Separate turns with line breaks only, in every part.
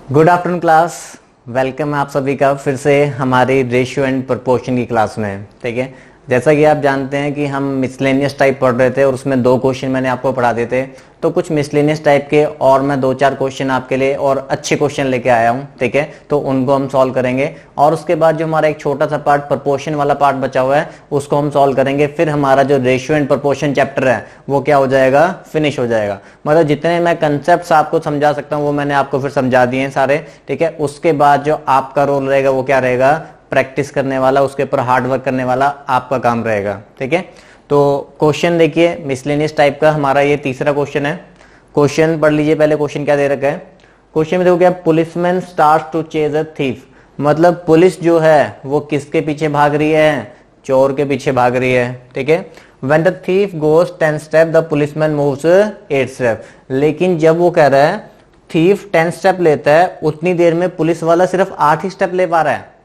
Good afternoon class. Welcome है आप सभी का फिर से हमारी रेशियो एंड प्रोपोर्शन की क्लास में। ठीक है, जैसा कि आप जानते हैं कि हम मिसलेनियस टाइप पढ़ रहे थे और उसमें 2 क्वेश्चन मैंने आपको पढ़ा दिए थे। तो कुछ मिसलेनियस टाइप के और मैं 2-4 क्वेश्चन आपके लिए और अच्छे क्वेश्चन लेके आया हूं। ठीक है, तो उनको हम सॉल्व करेंगे और उसके बाद जो हमारा एक छोटा सा पार्ट प्रोपोर्शन वाला पार्ट बचा हुआ है उसको हम सॉल्व करेंगे। फिर हमारा जो रेशियो एंड प्रोपोर्शन चैप्टर है वो क्या हो जाएगा, फिनिश हो जाएगा। मतलब जितने मैं कंसेप्ट आपको समझा सकता हूँ वो मैंने आपको फिर समझा दिए हैं सारे। ठीक है, उसके बाद जो आपका रोल रहेगा वो क्या रहेगा, प्रैक्टिस करने वाला, उसके ऊपर हार्ड वर्क करने वाला आपका काम रहेगा। ठीक है, तो क्वेश्चन देखिए मिसलेनियस टाइप का हमारा ये तीसरा क्वेश्चन है। क्वेश्चन पढ़ लीजिए पहले, क्वेश्चन क्या दे रखा है। क्वेश्चन में देखो क्या, policeman starts to chase a thief. मतलब पुलिस जो है वो किसके पीछे भाग रही है, चोर के पीछे भाग रही है। ठीक है, when the thief goes 10 step the policeman moves 8 step. लेकिन जब वो कह रहा है थीफ 10 स्टेप लेता है उतनी देर में पुलिस वाला सिर्फ 8 ही स्टेप ले पा रहा है।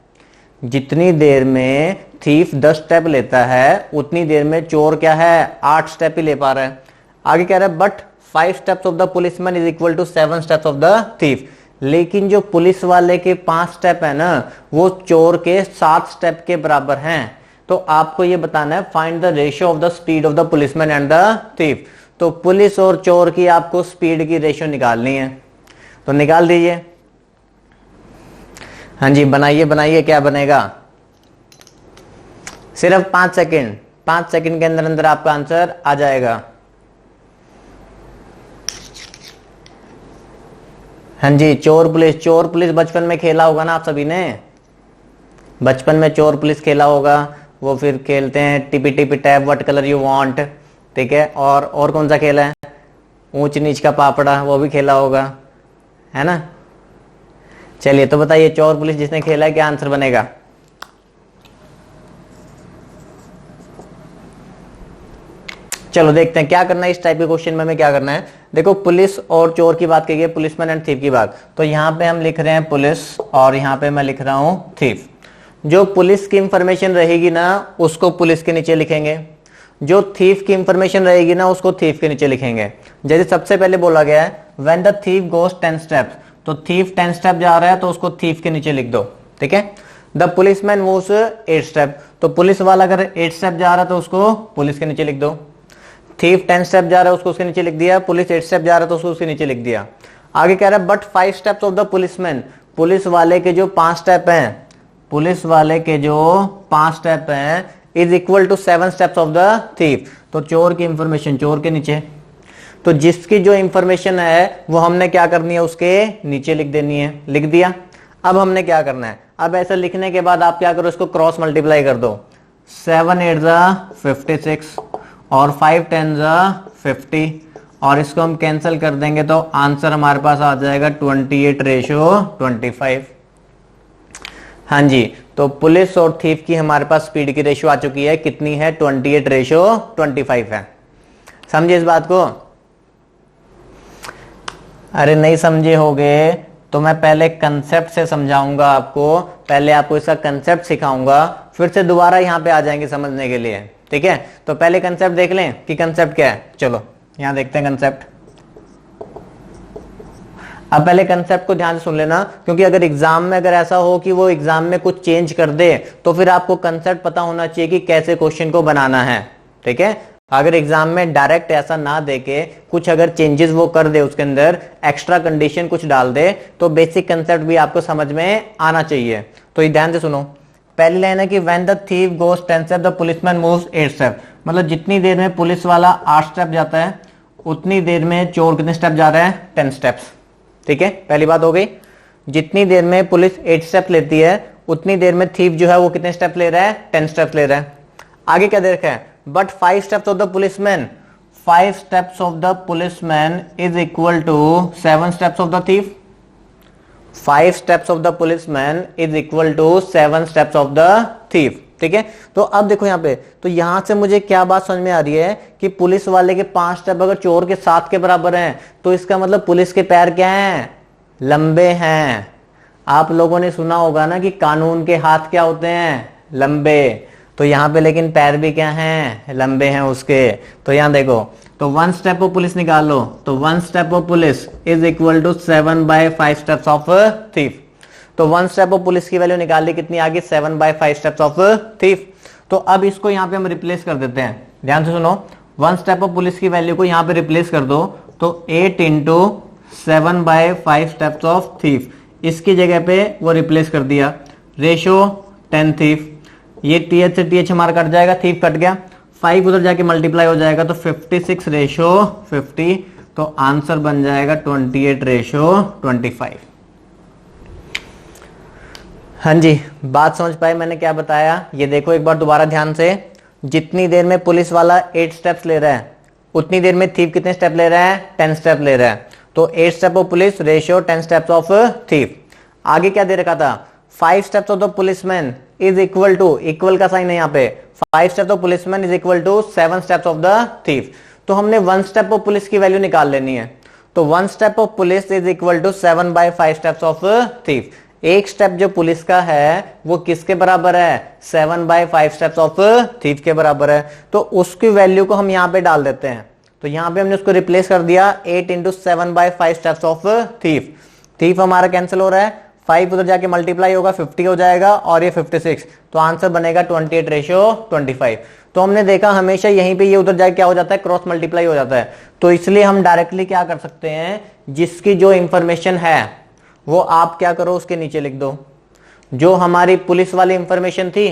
जितनी देर में थीफ 10 स्टेप लेता है उतनी देर में चोर क्या है, 8 स्टेप ही ले पा रहा है। आगे कह रहा है but 5 steps of the policeman is equal to 7 steps of the thief. लेकिन जो पुलिस वाले के 5 स्टेप है ना वो चोर के 7 स्टेप के बराबर हैं। तो आपको ये बताना है find the ratio of the speed of the policeman and the thief. तो पुलिस और चोर की आपको स्पीड की रेशियो निकालनी है, तो निकाल दीजिए। हाँ जी, बनाइए बनाइए, क्या बनेगा। सिर्फ 5 सेकंड, 5 सेकंड के अंदर अंदर आपका आंसर आ जाएगा। हाँ जी, चोर पुलिस। चोर पुलिस बचपन में खेला होगा ना आप सभी ने, बचपन में चोर पुलिस खेला होगा। वो फिर खेलते हैं tippy tippy tap what colour you want. ठीक है, और कौन सा खेला है, ऊंच नीच का पापड़ा, वो भी खेला होगा, है ना। चलिए तो बताइए चोर पुलिस जिसने खेला है क्या आंसर बनेगा। चलो देखते हैं क्या करना है इस टाइप के क्वेश्चन में हमें क्या करना है। देखो पुलिस और चोर की बात करिए, पुलिसमैन एंड थीफ की बात। तो यहां पे हम लिख रहे हैं पुलिस और यहां पे मैं लिख रहा हूं थीफ। जो पुलिस की इंफॉर्मेशन रहेगी ना उसको पुलिस के नीचे लिखेंगे, जो थीफ की इंफॉर्मेशन रहेगी ना उसको थीफ के नीचे लिखेंगे। जैसे सबसे पहले बोला गया है when the thief goes 10 steps, तो थीफ 10 स्टेप जा रहा है तो उसको थीफ के नीचे लिख दो। ठीक है, द पुलिसमैन मूव्स 8 स्टेप, तो पुलिस वाला अगर 8 स्टेप जा रहा है तो उसको पुलिस के नीचे लिख दो। थीफ 10 स्टेप जा रहा है उसको उसके नीचे लिख दिया, पुलिस 8 स्टेप जा रहा है तो उसको उसके नीचे लिख दिया। आगे कह रहा है but 5 steps of the policeman, police वाले के जो 5 स्टेप हैं, पुलिस वाले के जो 5 स्टेप हैं is equal to 7 steps of the thief. तो चोर की इंफॉर्मेशन चोर के नीचे, तो जिसकी जो इंफॉर्मेशन है वो हमने क्या करनी है, उसके नीचे लिख देनी है। लिख दिया। अब हमने क्या करना है, अब ऐसा लिखने के बाद आप क्या करो, इसको क्रॉस मल्टीप्लाई कर दो। 7 8 56 और 5 10 50 और इसको हम कैंसिल कर देंगे तो आंसर हमारे पास आ जाएगा 28:25। हाँ जी, तो पुलिस और थीफ की हमारे पास स्पीड की रेशियो आ चुकी है, कितनी है, 28:25 है। समझे इस बात को। अरे नहीं समझे होगे तो मैं पहले कंसेप्ट से समझाऊंगा आपको, पहले आपको इसका कंसेप्ट सिखाऊंगा, फिर से दोबारा यहां पे आ जाएंगे समझने के लिए। ठीक है, तो पहले कंसेप्ट देख लें कि कंसेप्ट क्या है। चलो यहां देखते हैं कंसेप्ट। अब पहले कंसेप्ट को ध्यान से सुन लेना, क्योंकि अगर एग्जाम में अगर ऐसा हो कि वो एग्जाम में कुछ चेंज कर दे तो फिर आपको कंसेप्ट पता होना चाहिए कि कैसे क्वेश्चन को बनाना है। ठीक है, अगर एग्जाम में डायरेक्ट ऐसा ना देके कुछ अगर चेंजेस वो कर दे, उसके अंदर एक्स्ट्रा कंडीशन कुछ डाल दे, तो बेसिक कंसेप्ट भी आपको समझ में आना चाहिए। तो ये ध्यान से सुनो। पहली लाइन है कि when the thief goes 10 step the policeman moves 8 step. मतलब जितनी देर में पुलिस वाला 8 स्टेप जाता है उतनी देर में चोर कितने स्टेप जा रहा है, 10 स्टेप्स। ठीक है, पहली बात हो गई। जितनी देर में पुलिस 8 स्टेप लेती है उतनी देर में थीफ जो है वो कितने स्टेप ले रहा है, 10 स्टेप ले रहा है। आगे क्या दे रखा है, but 5 steps of the policeman, 5 steps of the policeman is equal to 7 steps of the thief. 5 steps of the policeman is equal to 7 steps of the thief. ठीक है, तो अब देखो यहां पे, तो यहां से मुझे क्या बात समझ में आ रही है कि पुलिस वाले के 5 स्टेप अगर चोर के 7 के बराबर हैं तो इसका मतलब पुलिस के पैर क्या हैं, लंबे हैं। आप लोगों ने सुना होगा ना कि कानून के हाथ क्या होते हैं, लंबे। तो यहां पे लेकिन पैर भी क्या हैं, लंबे हैं उसके। तो यहां देखो तो 1 स्टेप ऑफ पुलिस निकालो, तो 1 step of police is equal to 7/5 steps of thief. तो 1 स्टेप ऑफ पुलिस की वैल्यू निकाल ली, कितनी आ गई 7/5 स्टेप्स ऑफ थीफ। तो अब इसको यहां पे हम रिप्लेस कर देते हैं, ध्यान से सुनो। 1 स्टेप ऑफ पुलिस की वैल्यू को यहां पे रिप्लेस कर दो, तो 8 इंटू 7/5 स्टेप्स ऑफ थीफ, इसकी जगह पे वो रिप्लेस कर दिया रेशो 10 थीफ। ये टीएच से टीएच हमारा कट जाएगा, थीफ कट गया, 5 उधर जाके मल्टीप्लाई हो जाएगा, तो 56 रेशो 50, तो आंसर बन जाएगा 28 रेशो 25। हाँ जी, बात समझ पाए मैंने क्या बताया? ये देखो एक बार दोबारा ध्यान से, जितनी देर में पुलिस वाला 8 स्टेप्स ले रहा है, उतनी देर में थीफ कितने स्टेप ले रहा है? 10 स्टेप ले रहा है। तो 8 step of police ratio 10 steps of thief. आगे क्या दे रखा था? 5 steps of the policeman is equal to, equal का साइन है यहाँ पे, 5 steps of policeman is equal to 7 steps of the thief. तो हमने 1 स्टेप ऑफ पुलिस की वैल्यू निकाल लेनी है। तो 1 step of police is equal to 7/5 steps of thief. एक स्टेप जो पुलिस का है वो किसके बराबर है? 7/5 स्टेप्स ऑफ थीफ के बराबर है। तो उसकी वैल्यू को हम यहां पे डाल देते हैं, तो यहां पे हमने उसको रिप्लेस कर दिया 8 into 7/5 steps of thief. Thief हमारा कैंसिल हो रहा है, 5 उधर जाके मल्टीप्लाई होगा, 50 हो जाएगा, और ये 56, तो आंसर बनेगा 28 रेशो 25। तो हमने देखा हमेशा यहीं पे ये उधर जाके क्या हो जाता है? क्रॉस मल्टीप्लाई हो जाता है। तो इसलिए हम डायरेक्टली क्या कर सकते हैं, जिसकी जो इंफॉर्मेशन है वो आप क्या करो, उसके नीचे लिख दो। जो हमारी पुलिस वाली इंफॉर्मेशन थी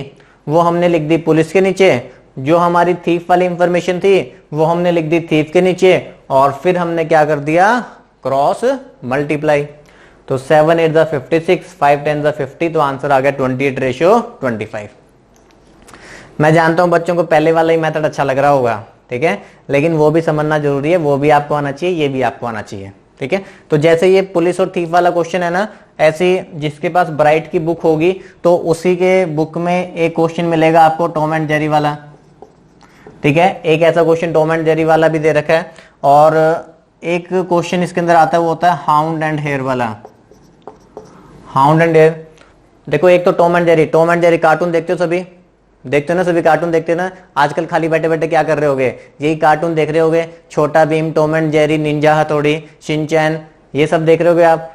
वो हमने लिख दी पुलिस के नीचे, जो हमारी थीफ वाली इंफॉर्मेशन थी वो हमने लिख दी थीफ के नीचे, और फिर हमने क्या कर दिया? Cross multiply. तो 7 8 ज़ा 56, 5 10 ज़ा 50, तो आंसर आ गया 28 रेशो 25। मैं जानता हूं बच्चों को पहले वाला ही मेथड अच्छा लग रहा होगा, ठीक है, लेकिन वो भी समझना जरूरी है, वो भी आपको आना चाहिए, ये भी आपको आना चाहिए, ठीक है। तो जैसे ये पुलिस और थीफ वाला क्वेश्चन है ना, ऐसे जिसके पास ब्राइट की बुक होगी तो उसी के बुक में एक क्वेश्चन मिलेगा आपको टॉम एंड जेरी वाला, ठीक है। एक ऐसा क्वेश्चन टॉम एंड जेरी वाला भी दे रखा है, और एक क्वेश्चन इसके अंदर आता है वो होता है हाउंड एंड हेयर वाला। हाउंड एंड हेयर, देखो एक तो टॉम एंड जेरी कार्टून देखते हो सभी? देखते हो ना, सभी कार्टून देखते हो ना। आजकल खाली बैठे बैठे क्या कर रहे होगे? यही कार्टून देख रहे होगे, छोटा Bhim, Tom and Jerry, Ninja हथौड़ी, शिनचैन, ये सब देख रहे होगे आप,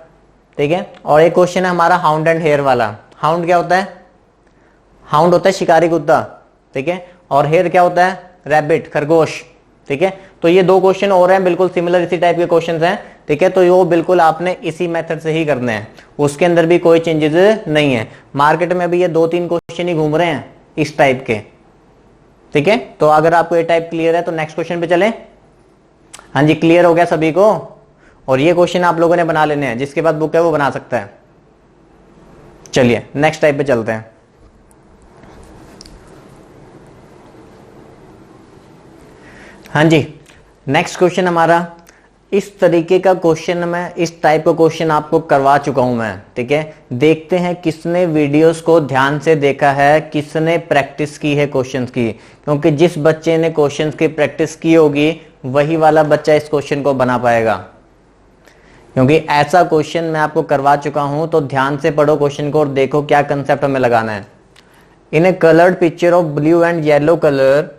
ठीक है। और एक क्वेश्चन है हमारा हाउंड एंड हेयर वाला। हाउंड क्या होता है? हाउंड होता है शिकारी कुत्ता, ठीक है, और हेयर क्या होता है? रैबिट, खरगोश, ठीक है। तो ये दो क्वेश्चन और हैं बिल्कुल सिमिलर इसी टाइप के क्वेश्चंस हैं, ठीक है। तो ये बिल्कुल आपने इसी मेथड से ही करने हैं, उसके अंदर भी कोई चेंजेस नहीं है। मार्केट में भी ये 2-3 क्वेश्चन ही घूम रहे हैं इस टाइप के, ठीक है। तो अगर आपको ये टाइप क्लियर है तो नेक्स्ट क्वेश्चन पे चलें। हाँ जी, क्लियर हो गया सभी को? और ये क्वेश्चन आप लोगों ने बना लेने हैं, जिसके पास बुक है वो बना सकता है। चलिए नेक्स्ट टाइप पे चलते हैं। हाँ जी, नेक्स्ट क्वेश्चन हमारा इस तरीके का क्वेश्चन, मैं इस टाइप का क्वेश्चन आपको करवा चुका हूं मैं, ठीक है। देखते हैं किसने वीडियोस को ध्यान से देखा है, किसने प्रैक्टिस की है क्वेश्चंस की, क्योंकि जिस बच्चे ने क्वेश्चंस की प्रैक्टिस की होगी वही वाला बच्चा इस क्वेश्चन को बना पाएगा, क्योंकि ऐसा क्वेश्चन मैं आपको करवा चुका हूं। तो ध्यान से पढ़ो क्वेश्चन को और देखो क्या कंसेप्ट हमें लगाना है। In a coloured picture of blue and yellow colour,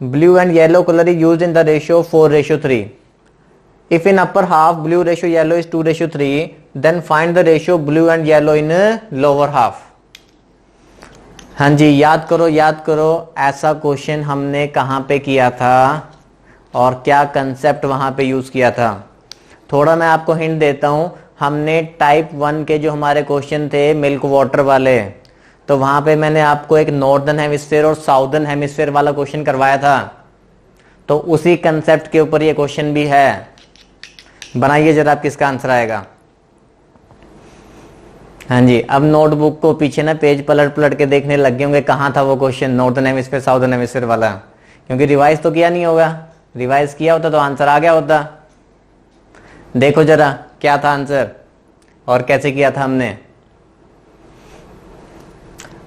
blue and yellow color is used in the ratio 4:3. If in upper half blue ratio yellow is 2:3, then find the ratio blue and yellow in lower half. हाँ जी, याद करो ऐसा question हमने कहाँ पे किया था और क्या कंसेप्ट वहां पे यूज किया था। थोड़ा मैं आपको हिंट देता हूं, हमने टाइप 1 के जो हमारे क्वेश्चन थे मिल्क वाटर वाले, तो वहां पे मैंने आपको एक नॉर्दर्न हेमिस्फीयर और साउदर्न हेमिस्फीयर वाला क्वेश्चन करवाया था। तो उसी कंसेप्ट के ऊपर ये क्वेश्चन भी है। बनाइए जरा, आप किसका आंसर आएगा। हाँ जी, अब नोटबुक को पीछे ना पेज पलट पलट के देखने लग गए होंगे कहाँ था वो question, northern hemisphere southern hemisphere वाला, क्योंकि रिवाइज तो किया नहीं होगा। रिवाइज किया होता तो आंसर आ गया होता। देखो जरा क्या था आंसर और कैसे किया था हमने।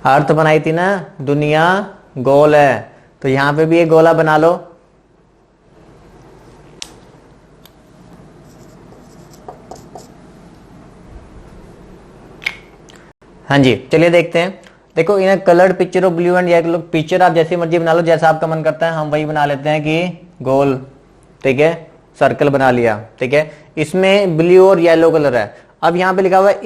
अर्थ बनाई थी ना, दुनिया गोल है, तो यहां पे भी एक गोला बना लो। हाँ जी, चलिए देखते हैं। देखो, in coloured picture of blue and yellow, picture आप जैसी मर्जी बना लो, जैसा आपका मन करता है, हम वही बना लेते हैं कि गोल, ठीक है, सर्कल बना लिया, ठीक है। इसमें ब्लू और येलो कलर है। अब यहां पे लिखा हुआ है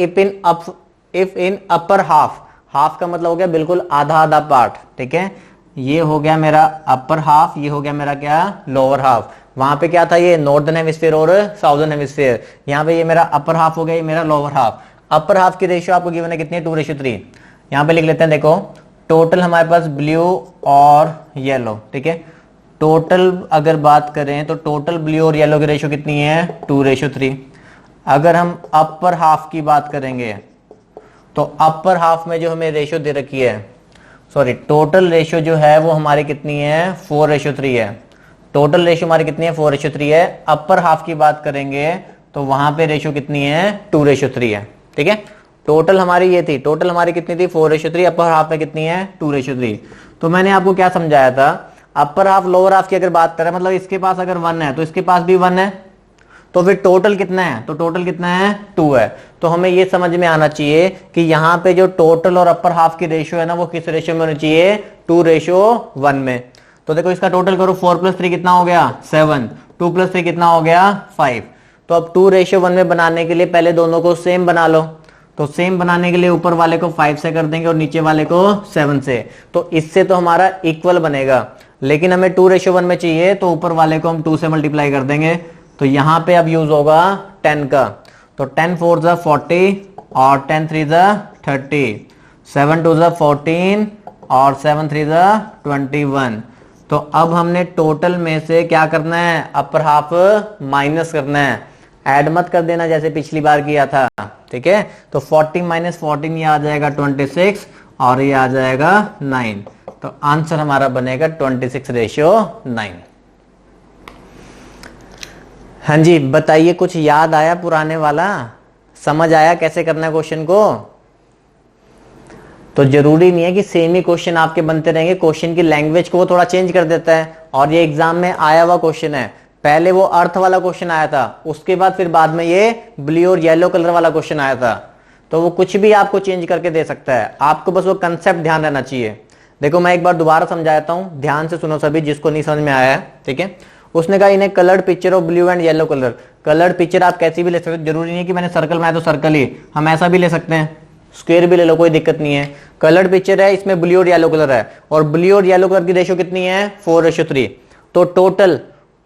if in upper half, half का मतलब हो गया बिल्कुल आधा आधा पार्ट, ठीक है। ये हो गया मेरा अपर हाफ, ये हो गया मेरा क्या लोअर हाफ। वहां पे क्या था, ये नॉर्दर्न हेमिस्फीयर और साउदर्न हेमिस्फीयर। यहाँ पे ये मेरा अपर हाफ हो गया, ये मेरा लोअर हाफ। अपर हाफ की रेशियो आपको गिवन है कितनी है, 2:3। यहाँ पे लिख लेते हैं, देखो टोटल हमारे पास ब्लू और येलो, ठीक है। टोटल अगर बात करें तो टोटल ब्लू और येलो की रेशियो कितनी है, 2:3। अगर हम अपर हाफ की बात करेंगे तो अपर हाफ में जो हमें रेशियो दे रखी है, सॉरी टोटल रेशियो जो है वो हमारी कितनी है, 4:3 है। टोटल रेशियो हमारी कितनी है, 4:3 है। अपर हाफ की बात करेंगे तो वहां पे रेशियो कितनी है, 2:3 है, ठीक है। टोटल हमारी ये थी, टोटल हमारी कितनी थी, 4:3। अपर हाफ में कितनी है, 2:3। तो मैंने आपको क्या समझाया था, अपर हाफ लोअर हाफ की अगर बात करें, मतलब इसके पास अगर 1 है तो इसके पास भी 1 है, तो फिर टोटल कितना है, तो टोटल कितना है, 2 है। तो हमें ये समझ में आना चाहिए कि यहाँ पे जो टोटल और अपर हाफ की रेशियो है ना, वो किस रेशियो में होनी चाहिए, 2:1 में। तो देखो इसका टोटल करो, 4+3 कितना हो गया, 7, 2+3 कितना हो गया, 5। तो अब 2:1 में बनाने के लिए पहले दोनों को सेम बना लो। तो सेम बनाने के लिए ऊपर वाले को 5 से कर देंगे और नीचे वाले को 7 से। तो इससे तो हमारा इक्वल बनेगा, लेकिन हमें 2:1 में चाहिए, तो ऊपर वाले को हम 2 से मल्टीप्लाई कर देंगे। तो यहां पे अब यूज होगा 10 का। तो 10 4 40 और 10 3 30, 7 2 14 और 7 3 21। तो अब हमने टोटल में से क्या करना है, अपर हाफ माइनस करना है, ऐड मत कर देना जैसे पिछली बार किया था, ठीक है। तो 40 - 14 ये आ जाएगा 26 और ये आ जाएगा 9। तो आंसर हमारा बनेगा 26:9। हाँ जी, बताइए कुछ याद आया पुराने वाला, समझ आया कैसे करना है क्वेश्चन को। तो जरूरी नहीं है कि सेम ही क्वेश्चन आपके बनते रहेंगे, क्वेश्चन की लैंग्वेज को वो थोड़ा चेंज कर देता है। और ये एग्जाम में आया हुआ क्वेश्चन है, पहले वो अर्थ वाला क्वेश्चन आया था, उसके बाद फिर बाद में ये ब्लू और येलो कलर वाला क्वेश्चन आया था। तो वो कुछ भी आपको चेंज करके दे सकता है, आपको बस वो कंसेप्ट ध्यान रहना चाहिए। देखो मैं एक बार दोबारा समझाता हूं, ध्यान से सुनो सभी जिसको नहीं समझ में आया है, ठीक है। उसने कहा इन्हें coloured picture of blue and yellow colour. Coloured picture आप कैसी भी ले सकते हो, जरूरी नहीं है कि मैंने सर्कल बनाया तो सर्कल ही, हम ऐसा भी ले सकते हैं, स्क्वायर भी ले लो, कोई दिक्कत नहीं है। कलर्ड पिक्चर है, इसमें ब्लू और येलो कलर है, और ब्लू और येलो कलर की रेशियो कितनी है, 4:3। तो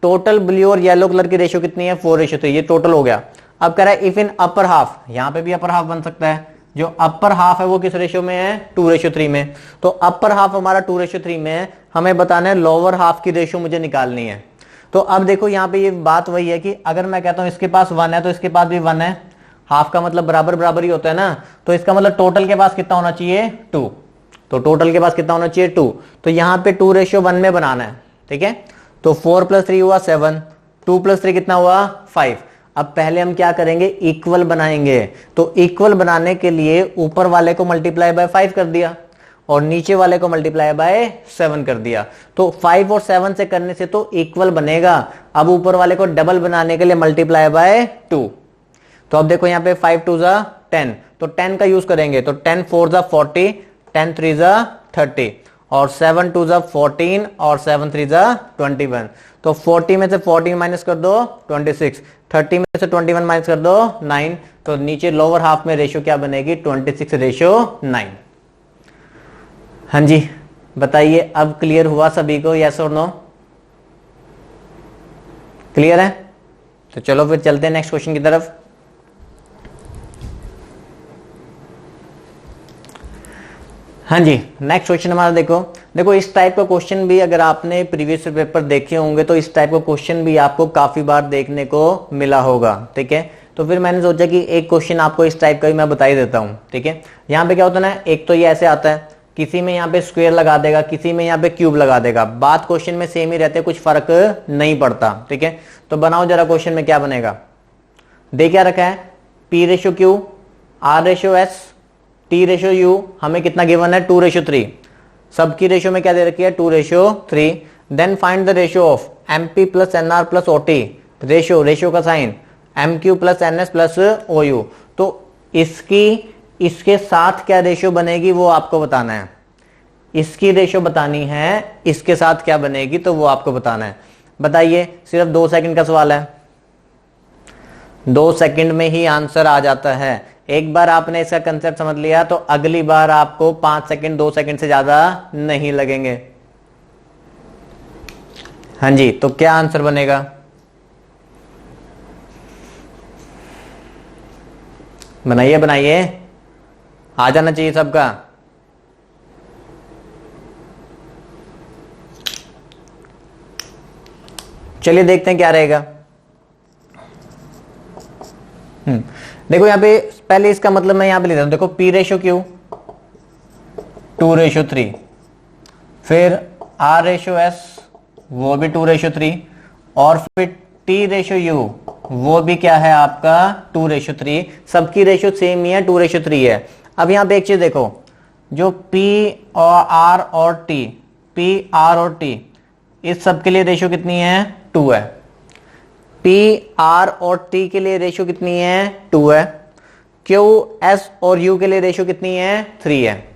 टोटल ब्लू और येलो कलर की रेशियो कितनी है, 4:3। ये टोटल हो गया। अब कह रहा है इफ इन अपर हाफ, यहां पे भी अपर हाफ बन सकता है, जो अपर हाफ है वो किस रेशियो में है, 2:3 में। तो अपर हाफ हमारा 2:3 में है, हमें बताना है लोअर हाफ की रेशियो मुझे निकालनी है। तो अब देखो यहाँ पे ये बात वही है कि अगर मैं कहता हूं इसके पास 1 है तो इसके पास भी 1 है, हाफ का मतलब बराबर बराबर ही होता है ना। तो इसका मतलब टोटल के पास कितना होना चाहिए, 2। तो टोटल के पास कितना होना चाहिए, 2। तो यहाँ पे 2:1 में बनाना है, ठीक है। तो 4 + 3 हुआ 7, 2 + 3 कितना हुआ, 5। अब पहले हम क्या करेंगे, इक्वल बनाएंगे। तो इक्वल बनाने के लिए ऊपर वाले को मल्टीप्लाई बाय 5 कर दिया और नीचे वाले को मल्टीप्लाई बाय 7 कर दिया। तो 5 और 7 से करने से तो इक्वल बनेगा। अब ऊपर वाले को डबल बनाने के लिए मल्टीप्लाई बाय 2। तो अब देखो यहाँ पे 5 2 10, तो 10 का यूज करेंगे। तो 10 4 40, 10 3 30 और 7 2 14 और 7 3 21। तो 40 में से 14 माइनस कर दो 26, 30 में से 21 माइनस कर दो 9। तो नीचे लोअर हाफ में रेशियो क्या बनेगी, 26:9। हाँ जी बताइए, अब क्लियर हुआ सभी को, यस और नो, क्लियर है। तो चलो फिर चलते हैं नेक्स्ट क्वेश्चन की तरफ। हाँ जी, नेक्स्ट क्वेश्चन हमारा देखो इस टाइप का क्वेश्चन भी अगर आपने प्रीवियस पेपर देखे होंगे तो इस टाइप का क्वेश्चन भी आपको काफी बार देखने को मिला होगा, ठीक है। तो फिर मैंने सोचा कि एक क्वेश्चन आपको इस टाइप का भी मैं बता ही देता हूं, ठीक है। यहाँ पे क्या होता है ना, एक तो ये ऐसे आता है, किसी में यहाँ पे स्क्वायर लगा देगा, किसी में यहाँ पे क्यूब लगा देगा, बात क्वेश्चन में सेम ही रहते हैं, कुछ फर्क नहीं पड़ता, ठीक है। तो बनाओ जरा क्वेश्चन में क्या बनेगा। दे क्या रखा है, P/Q, R/S, T/U, हमें कितना गिवन है, 2:3। सबकी रेशियो में क्या दे रखी है, 2:3। Then find the ratio of MP + NR + OT, ratio का साइन MQ + NS + OU। तो इसके साथ क्या रेशियो बनेगी वो आपको बताना है, इसकी रेशियो बतानी है, इसके साथ क्या बनेगी तो वो आपको बताना है। बताइए, सिर्फ 2 सेकंड का सवाल है, 2 सेकंड में ही आंसर आ जाता है। एक बार आपने इसका कंसेप्ट समझ लिया तो अगली बार आपको 5 सेकंड 2 सेकंड से ज्यादा नहीं लगेंगे। हाँ जी, तो क्या आंसर बनेगा? बनाइए बनाइए, आ जाना चाहिए सबका। चलिए देखते हैं क्या रहेगा। देखो यहां पे पहले इसका मतलब मैं यहां पे लिखता हूं, देखो P रेशो Q 2:3, फिर R रेशो S वो भी 2:3, और फिर T रेशो U वो भी क्या है आपका 2:3। सबकी रेशो सेम ही है, 2:3 है। अब यहां पे एक चीज देखो, जो P और R और T, P R और T, इस सब के लिए रेशो कितनी है? 2 है। P R और T के लिए रेशो कितनी है? 2 है। Q S और U के लिए रेशो कितनी है? 3 है।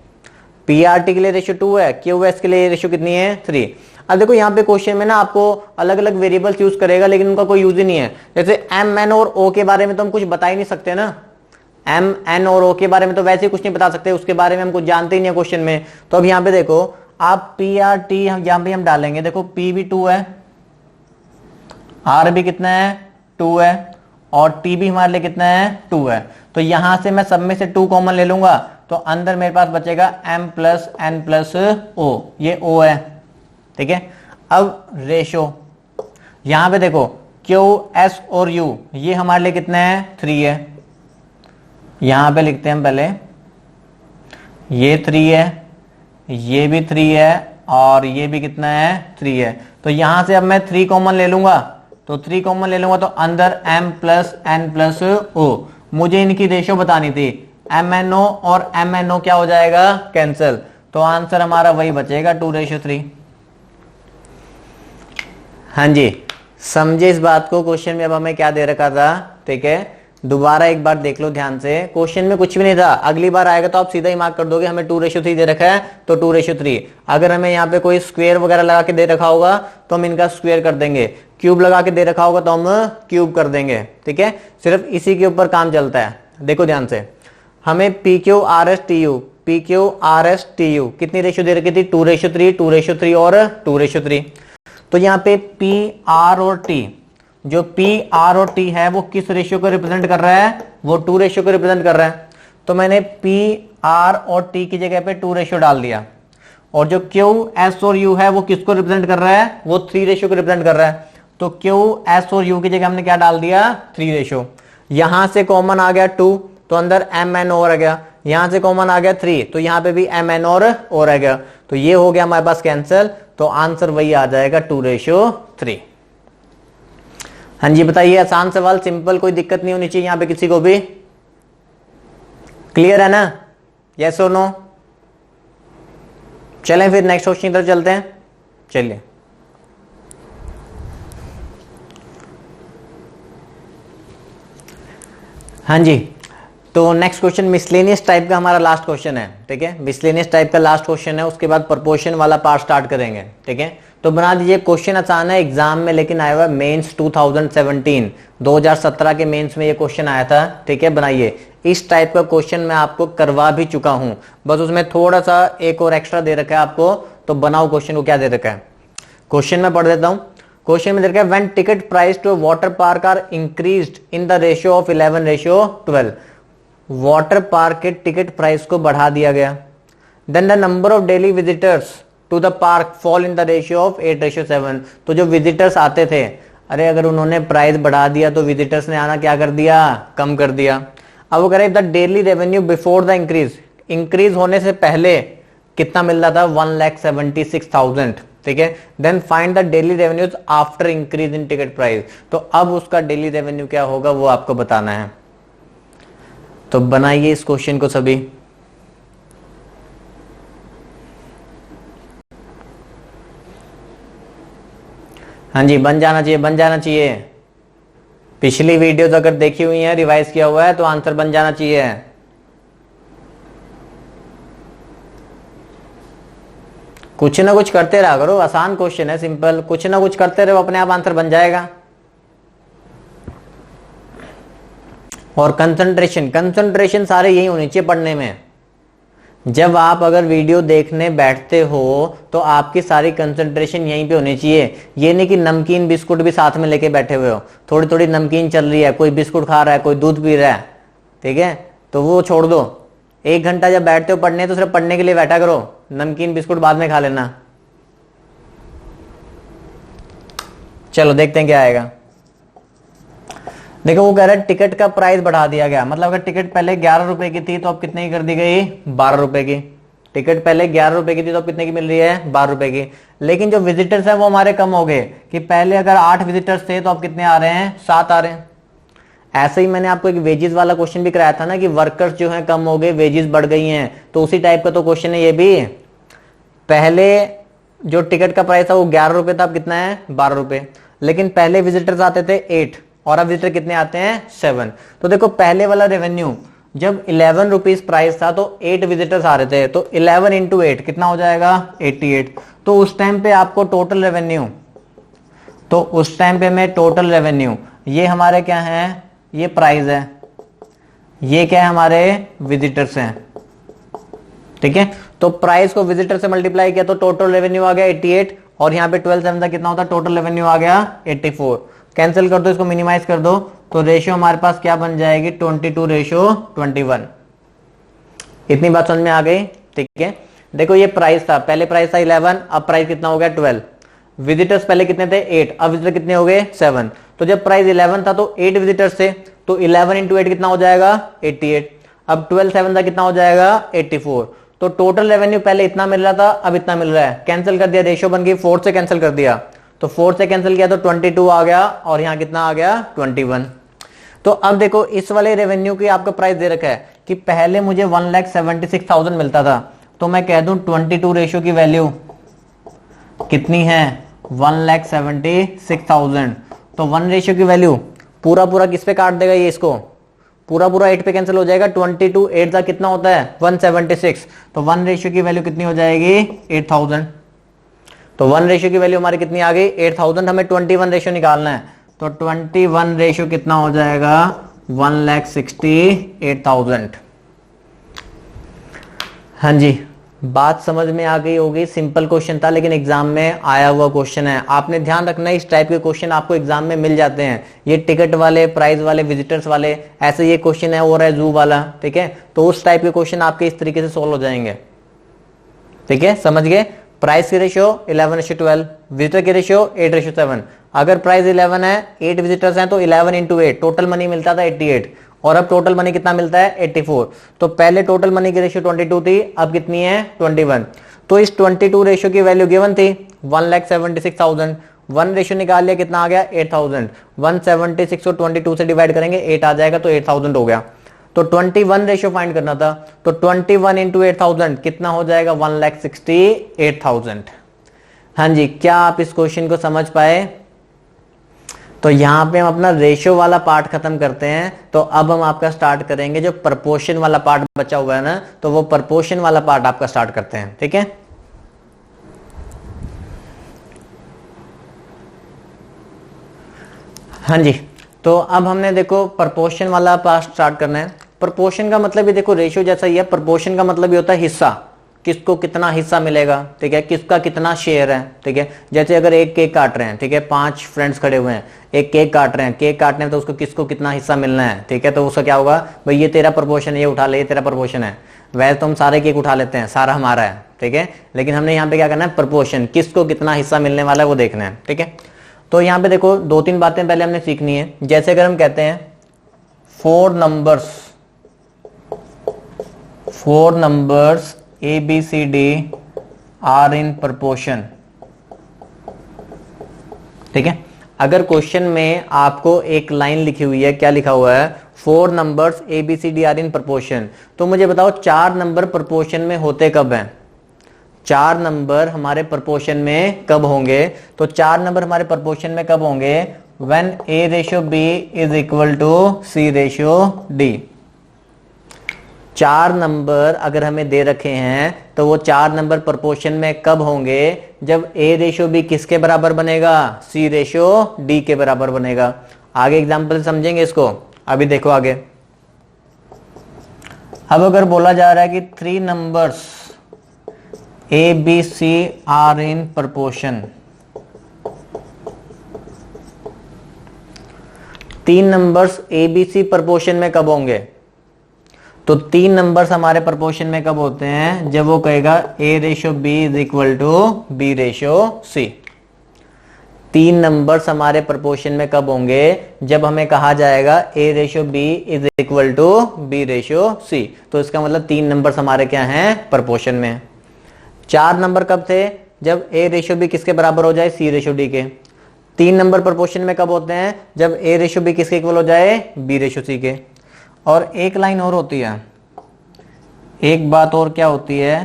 P R T के लिए रेशो 2 है, Q S के लिए रेशो कितनी है? 3। अब देखो यहाँ पे क्वेश्चन में ना आपको अलग अलग वेरिएबल्स यूज करेगा, लेकिन उनका कोई यूज ही नहीं है। जैसे M N और O के बारे में तो हम कुछ बता ही नहीं सकते ना, M N और O के बारे में तो वैसे ही कुछ नहीं बता सकते, उसके बारे में हम कुछ जानते ही नहीं है क्वेश्चन में। तो अब यहाँ पे देखो आप P R T यहाँ पे हम डालेंगे, देखो P भी 2 है, R भी कितना है? 2 है, और T भी हमारे लिए कितना है? 2 है। तो यहां से मैं सब में से 2 कॉमन ले लूंगा, तो अंदर मेरे पास बचेगा M plus N plus O, ये O है, ठीक है। अब रेशो यहां पे देखो Q S और U ये हमारे लिए कितना है? 3 है। यहां पे लिखते हैं हम पहले, ये 3 है, ये भी 3 है, और ये भी कितना है? 3 है। तो यहां से अब मैं 3 कॉमन ले लूंगा, तो 3 कॉमन ले लूंगा, तो अंदर M plus N plus O। मुझे इनकी रेशो बतानी थी, MNO और MNO क्या हो जाएगा? कैंसिल। तो आंसर हमारा वही बचेगा 2:3। हाँ जी, समझे इस बात को? क्वेश्चन में अब हमें क्या दे रखा था, ठीक है, दोबारा एक बार देख लो ध्यान से। क्वेश्चन में कुछ भी नहीं था, अगली बार आएगा तो आप सीधा ही मार्क कर दोगे, हमें 2:3 दे रखा है तो 2:3। अगर हमें यहाँ पे कोई स्क्वायर वगैरह लगा के दे रखा होगा तो हम इनका स्क्वायर कर देंगे, क्यूब लगा के दे रखा होगा तो हम क्यूब कर देंगे, ठीक है। सिर्फ इसी के ऊपर काम चलता है। देखो ध्यान से, हमें PQRS कितनी रेशियो दे रखी थी? 2:3, 2:3 और 2:3। तो यहाँ पे P R और T, जो P R और T है वो किस रेशियो को रिप्रेजेंट कर रहा है? वो 2 रेशियो को रिप्रेजेंट कर रहा है। तो मैंने P R और T की जगह पे 2 रेशियो डाल दिया, और जो Q S और U है वो किसको रिप्रेजेंट कर रहा है? वो 3 रेशियो को रिप्रेजेंट कर रहा है। तो Q S और U की जगह हमने क्या डाल दिया? 3 रेशियो। यहां से कॉमन आ गया 2, तो अंदर M N और आ गया, यहां से कॉमन आ गया 3, तो यहां पे भी M N और आ गया, तो ये हो गया हमारे पास कैंसिल। तो आंसर वही आ जाएगा 2:3। हाँ जी बताइए, आसान सवाल, सिंपल, कोई दिक्कत नहीं होनी चाहिए यहां पे किसी को भी। क्लियर है ना? यस और नो? चलें फिर नेक्स्ट क्वेश्चन की तरफ चलते हैं। चलिए, हाँ जी, तो नेक्स्ट क्वेश्चन मिसलेनियस टाइप का हमारा लास्ट क्वेश्चन है, ठीक है। मिसलेनियस टाइप का लास्ट क्वेश्चन है, उसके बाद प्रोपोर्शन वाला पार्ट स्टार्ट करेंगे, ठीक है। तो बना दीजिए, क्वेश्चन आसान है एग्जाम में, लेकिन आया हुआ मेंस 2017 के मेंस में ये क्वेश्चन आया था, ठीक है। बनाइए, इस टाइप का क्वेश्चन मैं आपको करवा भी चुका हूं, बस उसमें थोड़ा सा एक और एक्स्ट्रा दे रखा है आपको। तो बनाओ क्वेश्चन को, क्या दे रखा है। क्वेश्चन में पढ़ देता हूं। क्वेश्चन में दे रखा है, when ticket price to water park are increased in the ratio of 11:12, water park के टिकट प्राइस को बढ़ा दिया गया, then the number of daily visitors to the park fall in the ratio of 8:7। तो जो विजिटर्स आते थे, अरे अगर उन्होंने प्राइस बढ़ा दिया तो विजिटर्स ने आना क्या कर दिया? कम कर दिया। अब वो कह रहे the daily revenue before the increase होने से पहले कितना मिल रहा था? 1,76,000, ठीक है। Then find the daily revenues after increase in ticket price. तो अब उसका डेली रेवेन्यू क्या होगा वो आपको बताना है। तो बनाइए इस क्वेश्चन को सभी। हाँ जी, बन जाना चाहिए, बन जाना चाहिए। पिछली वीडियोस अगर देखी हुई है, रिवाइज किया हुआ है, तो आंसर बन जाना चाहिए। कुछ ना कुछ करते रहा करो, आसान क्वेश्चन है, सिंपल, कुछ ना कुछ करते रहो, अपने आप आंसर बन जाएगा। और कंसंट्रेशन, कंसंट्रेशन सारे यही होनी चाहिए पढ़ने में। जब आप अगर वीडियो देखने बैठते हो तो आपकी सारी कंसंट्रेशन यहीं पे होनी चाहिए। ये नहीं कि नमकीन बिस्कुट भी साथ में लेके बैठे हुए हो, थोड़ी थोड़ी नमकीन चल रही है, कोई बिस्कुट खा रहा है, कोई दूध पी रहा है, ठीक है, तो वो छोड़ दो। 1 घंटा जब बैठते हो पढ़ने तो सिर्फ पढ़ने के लिए बैठा करो, नमकीन बिस्कुट बाद में खा लेना। चलो देखते हैं क्या आएगा। देखो वो कह रहा है टिकट का प्राइस बढ़ा दिया गया, मतलब अगर टिकट पहले 11 रुपए की थी तो अब कितने की कर दी गई, 12 रुपए की। टिकट पहले 11 रुपए की थी तो अब कितने की मिल रही है, 12 रुपए की। लेकिन जो विजिटर्स हैं वो हमारे कम हो गए, कि पहले अगर 8 विजिटर्स थे तो अब कितने आ रहे हैं, 7 आ रहे हैं। ऐसे ही मैंने आपको एक वेजेस वाला क्वेश्चन भी कराया था ना, कि वर्कर्स जो है कम हो गए, वेजेस बढ़ गई हैं, तो उसी टाइप का तो क्वेश्चन है ये भी। पहले जो टिकट का प्राइस था वो 11 रुपए था, अब कितना है, 12 रुपए। लेकिन पहले विजिटर्स आते थे 8 और अब विजिटर कितने आते हैं, 7। तो देखो पहले वाला रेवेन्यू जब 11 रुपीज प्राइस था तो 8 विजिटर्स आ रहे थे, तो 11 इंटू 8 कितना हो जाएगा, 88। तो उस टाइम पे आपको टोटल रेवेन्यू, तो उस टाइम पे में टोटल रेवेन्यू, ये हमारे क्या है, ये प्राइस है, ये क्या है, हमारे विजिटर्स हैं, ठीक है। तो प्राइस को विजिटर से मल्टीप्लाई किया तो टोटल रेवेन्यू आ गया 88, और यहाँ पे 12 7 कितना होता है, टोटल रेवेन्यू आ गया 84। कैंसिल कर दो, इसको मिनिमाइज कर दो, तो रेशियो हमारे पास क्या बन जाएगी, 22:21। इतनी बात समझ में आ गई, ठीक है। देखो ये प्राइस था, पहले प्राइस था 11, अब प्राइस कितना हो गया, 12। विजिटर्स पहले कितने थे, 8, अब विजिटर कितने हो गए, 7। तो जब प्राइस 11 था तो 8 विजिटर्स थे, तो 11 इंटू 8 कितना हो जाएगा, 88। अब 12 7 था कितना हो जाएगा, 84। तो टोटल रेवेन्यू पहले इतना मिल रहा था, अब इतना मिल रहा है। कैंसिल कर दिया, रेशियो बन गई, 4 से कैंसिल कर दिया, तो 4 से कैंसिल किया तो 22 आ गया, और यहां कितना आ गया, 21। तो अब देखो इस वाले रेवेन्यू की आपका प्राइस दे रखा है कि पहले मुझे 1,76,000 मिलता था, तो मैं कह दूं 22 रेशियो की वैल्यू कितनी है, 1,76,000। तो 1 रेशियो की वैल्यू पूरा पूरा किस पे काट देगा, ये इसको पूरा पूरा 8 पे कैंसिल हो जाएगा। 22 8 का कितना होता है, 176। तो 1 रेशियो की वैल्यू कितनी हो जाएगी, 8000। तो 1 रेशियो की वैल्यू हमारी कितनी आ गई, 8000। हमें 21 रेशियो निकालना है, तो 21 रेशियो कितना हो जाएगा, 1,68,000। हाँ जी, बात समझ में आ गई होगी। सिंपल क्वेश्चन था लेकिन एग्जाम में आया हुआ क्वेश्चन है। आपने ध्यान रखना है इस टाइप के क्वेश्चन आपको एग्जाम में मिल जाते हैं, ये टिकट वाले, प्राइस वाले, विजिटर्स वाले। ऐसे ये क्वेश्चन है और है जू वाला, ठीक है। तो उस टाइप के क्वेश्चन आपके इस तरीके से सोल्व हो जाएंगे, ठीक है, समझ गए। प्राइस की रेशियो 11:12, विजिटर की रेशियो 8:7। अगर प्राइस 11 है, 8 विजिटर्स हैं, तो 11 इंटू 8, टोटल मनी मिलता था 88, और अब टोटल मनी कितना मिलता है, 84। तो पहले टोटल मनी की रेशियो 22 थी, अब कितनी है, 21। तो इस 22 रेशियो की वैल्यू गिवन थी 1,76,000। 1 रेशियो निकाल लिया, कितना आ गया, 8000। 176 को 22 से डिवाइड करेंगे, 8 आ जाएगा, तो 8000 हो गया। तो 21 रेशियो फाइंड करना था, तो 21 इंटू 8000 कितना हो जाएगा, 1,68,000। हाँ जी, क्या आप इस क्वेश्चन को समझ पाए। तो यहां पे हम अपना रेशियो वाला पार्ट खत्म करते हैं। तो अब हम आपका स्टार्ट करेंगे जो प्रपोर्शन वाला पार्ट बचा हुआ है ना, तो वो प्रपोर्शन वाला पार्ट आपका स्टार्ट करते हैं, ठीक है। हाँ जी, तो अब हमने देखो प्रपोर्शन वाला पार्ट स्टार्ट करना है। प्रपोर्शन का मतलब ये देखो रेशियो जैसा ही है, प्रपोर्शन का मतलब ये होता है हिस्सा, किसको कितना हिस्सा मिलेगा, ठीक है, किसका कितना शेयर है, ठीक है। जैसे अगर एक केक काट रहे हैं, ठीक है, 5 फ्रेंड्स खड़े हुए हैं, एक केक काट रहे हैं, केक काटने में तो उसको किसको कितना हिस्सा मिलना है, ठीक है। तो उसका क्या होगा, भाई ये तेरा प्रपोर्शन है, ये उठा ले, ये तेरा प्रपोर्शन है। वैसे तो हम सारे केक उठा लेते हैं, सारा हमारा है, ठीक है, लेकिन हमने यहाँ पे क्या करना है, प्रपोर्शन, किसको कितना हिस्सा मिलने वाला है वो देखना है, ठीक है। तो यहाँ पे देखो 2-3 बातें पहले हमने सीखनी है। जैसे अगर हम कहते हैं 4 numbers ABCD are in proportion, ठीक है। अगर क्वेश्चन में आपको एक लाइन लिखी हुई है, क्या लिखा हुआ है, 4 numbers ABCD are in proportion, तो मुझे बताओ 4 नंबर प्रपोर्शन में होते कब हैं, 4 नंबर हमारे प्रपोर्शन में कब होंगे। तो 4 नंबर हमारे प्रपोर्शन में कब होंगे, when A/B is equal to C/D। 4 number अगर हमें दे रखे हैं तो वो 4 नंबर प्रोपोर्शन में कब होंगे, जब A रेशो B किसके बराबर बनेगा, C रेशो D के बराबर बनेगा। आगे एग्जांपल समझेंगे इसको, अभी देखो आगे। अब अगर बोला जा रहा है कि 3 numbers A B C are in proportion, 3 numbers A B C proportion में कब होंगे, तो 3 नंबर्स हमारे प्रोपोर्शन में कब होते हैं, जब वो कहेगा A ratio B is equal to B ratio C। 3 numbers हमारे प्रोपोर्शन में कब होंगे, जब हमें कहा जाएगा A ratio B is equal to B ratio C। तो इसका मतलब 3 नंबर्स हमारे क्या हैं, प्रोपोर्शन में। 4 नंबर कब थे, जब A रेशो B किसके बराबर हो जाए, C रेशो D के। 3 नंबर प्रोपोर्शन में कब होते हैं, जब A रेशो B किसके इक्वल हो जाए, B रेशो C के। और एक लाइन और होती है, एक बात और क्या होती है,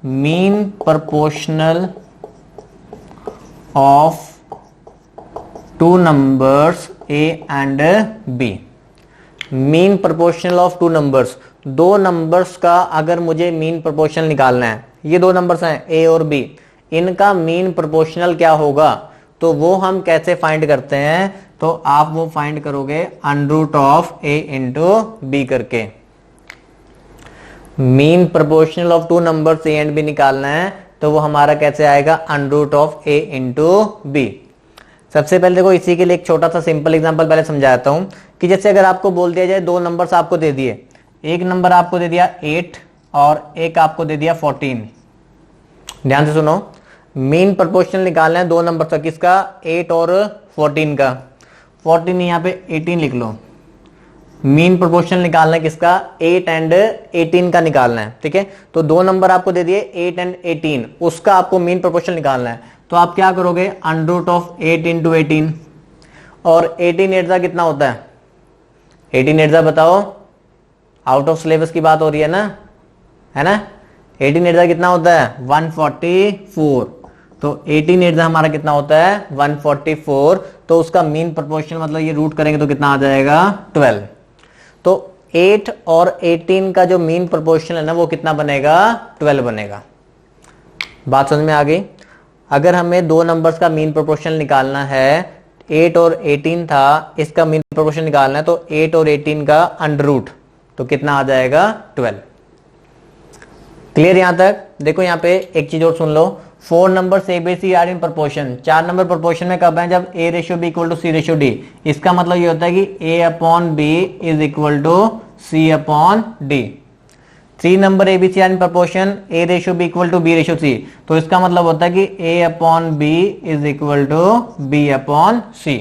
mean proportional of 2 numbers A and B। Mean proportional of 2 numbers, 2 numbers का अगर मुझे मीन प्रोपोर्शनल निकालना है, ये 2 नंबर्स हैं A और B, इनका मीन प्रोपोर्शनल क्या होगा, तो वो हम कैसे फाइंड करते हैं, तो आप वो फाइंड करोगे under root of A into B करके। Mean proportional of 2 numbers A and B निकालना है, तो वो हमारा कैसे आएगा, under root of A into B। सबसे पहले देखो इसी के लिए एक छोटा सा सिंपल एग्जांपल पहले समझाता हूं, कि जैसे अगर आपको बोल दिया जाए 2 नंबर्स आपको दे दिए, एक नंबर आपको दे दिया 8 और एक आपको दे दिया 14। ध्यान से सुनो, मीन प्रोपोर्शनल निकालना है 2 नंबर का, किसका, 8 और 14 का। 14 यहाँ पे 18 लिख लो। मीन प्रोपोर्शनल निकालना है किसका, 8 एंड 18 का निकालना है, ठीक है। तो 2 नंबर आपको दे दिए 8 एंड 18, उसका आपको मीन प्रोपोर्शनल निकालना है। तो आप क्या करोगे, अंडर रूट ऑफ 8 इंटू 18, और 18 एट कितना होता है, 18 एट बताओ, आउट ऑफ सिलेबस की बात हो रही है ना, है ना। 18 एट कितना होता है, 144। तो 18 एट हमारा कितना होता है, 144। तो उसका मीन प्रोपोर्शनल मतलब ये रूट करेंगे तो कितना आ जाएगा, 12। तो 8 और 18 का जो मीन प्रोपोर्शनल है ना, वो कितना बनेगा, 12 बनेगा। बात समझ में आ गई। अगर हमें 2 नंबर्स का मीन प्रोपोर्शनल निकालना है, 8 और 18 था, इसका मीन प्रोपोर्शनल निकालना है, तो 8 और 18 का अंडर रूट, तो कितना आ जाएगा, 12। क्लियर यहां तक। देखो यहां पे एक चीज और सुन लो, 4 numbers A B C are in proportion, 4 number proportion में कब है, जब A ratio B equal to C ratio D। इसका मतलब ये होता है कि A upon B is equal to C upon D। 3 number A B C are in proportion, A ratio B equal to B ratio C, तो इसका मतलब होता है कि A upon B is equal to B upon C।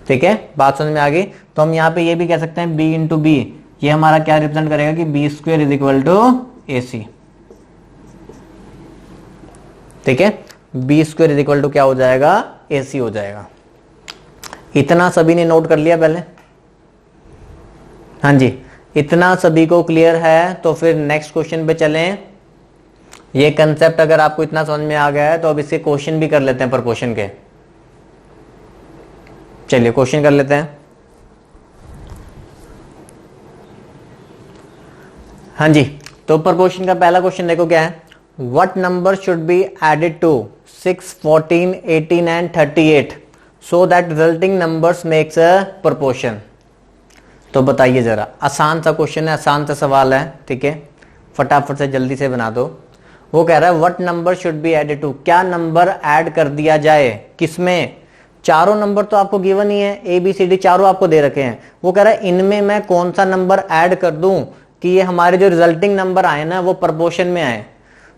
ठीक है, बात समझ में आ गई। तो हम यहाँ पे ये भी कह सकते हैं B इंटू B, ये हमारा क्या रिप्रेजेंट करेगा कि B square is equal to AC। ठीक है, B square is equal to क्या हो जाएगा, AC हो जाएगा। इतना सभी ने नोट कर लिया पहले, हाँ जी, इतना सभी को क्लियर है। तो फिर नेक्स्ट क्वेश्चन पे चलें। ये कंसेप्ट अगर आपको इतना समझ में आ गया है तो अब इसके क्वेश्चन भी कर लेते हैं प्रोपोर्शन के। चलिए क्वेश्चन कर लेते हैं। हाँ जी, तो प्रोपोर्शन का पहला क्वेश्चन देखो क्या है, what number should be added to 6, 14, 18 and 38 so that resulting numbers makes a proportion. तो बताइए जरा, आसान सा क्वेश्चन है, आसान सा सवाल है, ठीक है, फटाफट से जल्दी से बना दो। वो कह रहा है what number should be added to, क्या नंबर ऐड कर दिया जाए, किसमें, चारों नंबर तो आपको गिवन ही है, ए बी सी डी चारों आपको दे रखे हैं। वो कह रहा है इनमें मैं कौन सा नंबर ऐड कर दूं कि ये हमारे जो रिजल्टिंग नंबर आए ना वो प्रोपोर्शन में आए।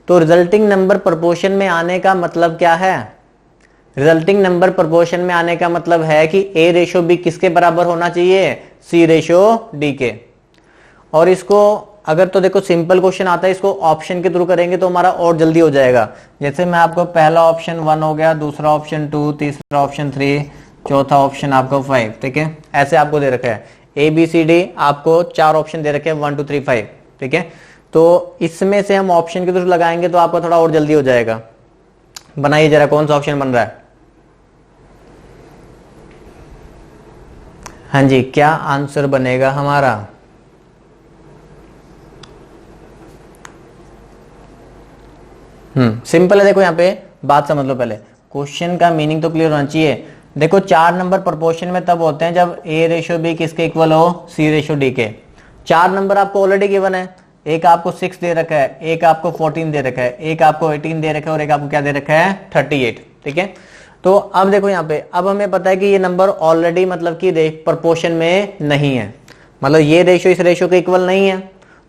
तो रिजल्टिंग नंबर प्रोपोर्शन में आने का मतलब क्या है, रिजल्टिंग नंबर प्रोपोर्शन में आने का मतलब है कि A रेशो B किसके बराबर होना चाहिए, C रेशो D के। और इसको अगर तो देखो सिंपल क्वेश्चन आता है, इसको ऑप्शन के थ्रू करेंगे तो हमारा और जल्दी हो जाएगा। जैसे मैं आपको पहला ऑप्शन 1 हो गया, दूसरा ऑप्शन 2, तीसरा ऑप्शन 3, चौथा ऑप्शन आपको 5, ठीक है, ऐसे आपको दे रखा है। A B C D आपको 4 ऑप्शन दे रखे हैं, 1 2 3 5, ठीक है। तो इसमें से हम ऑप्शन के थ्रू लगाएंगे तो आपका थोड़ा और जल्दी हो जाएगा। बनाइए जरा, कौन सा ऑप्शन बन रहा है। हाँ जी, क्या आंसर बनेगा हमारा, सिंपल है। देखो यहाँ पे बात समझ लो, पहले क्वेश्चन का मीनिंग तो क्लियर होना चाहिए। देखो 4 नंबर प्रोपोर्शन में तब होते हैं जब A रेशो B किसके इक्वल हो, C रेशो D के। 4 नंबर आपको ऑलरेडी गिवन है, एक आपको 6 दे रखा है, एक आपको 14 दे रखा है, एक आपको 18 दे रखा है और एक आपको क्या दे रखा है 38। ठीक है, तो अब देखो यहाँ पे, अब हमें पता है कि ये नंबर ऑलरेडी मतलब कि प्रोपोर्शन में नहीं है, मतलब ये रेशो इस रेशो के इक्वल नहीं है,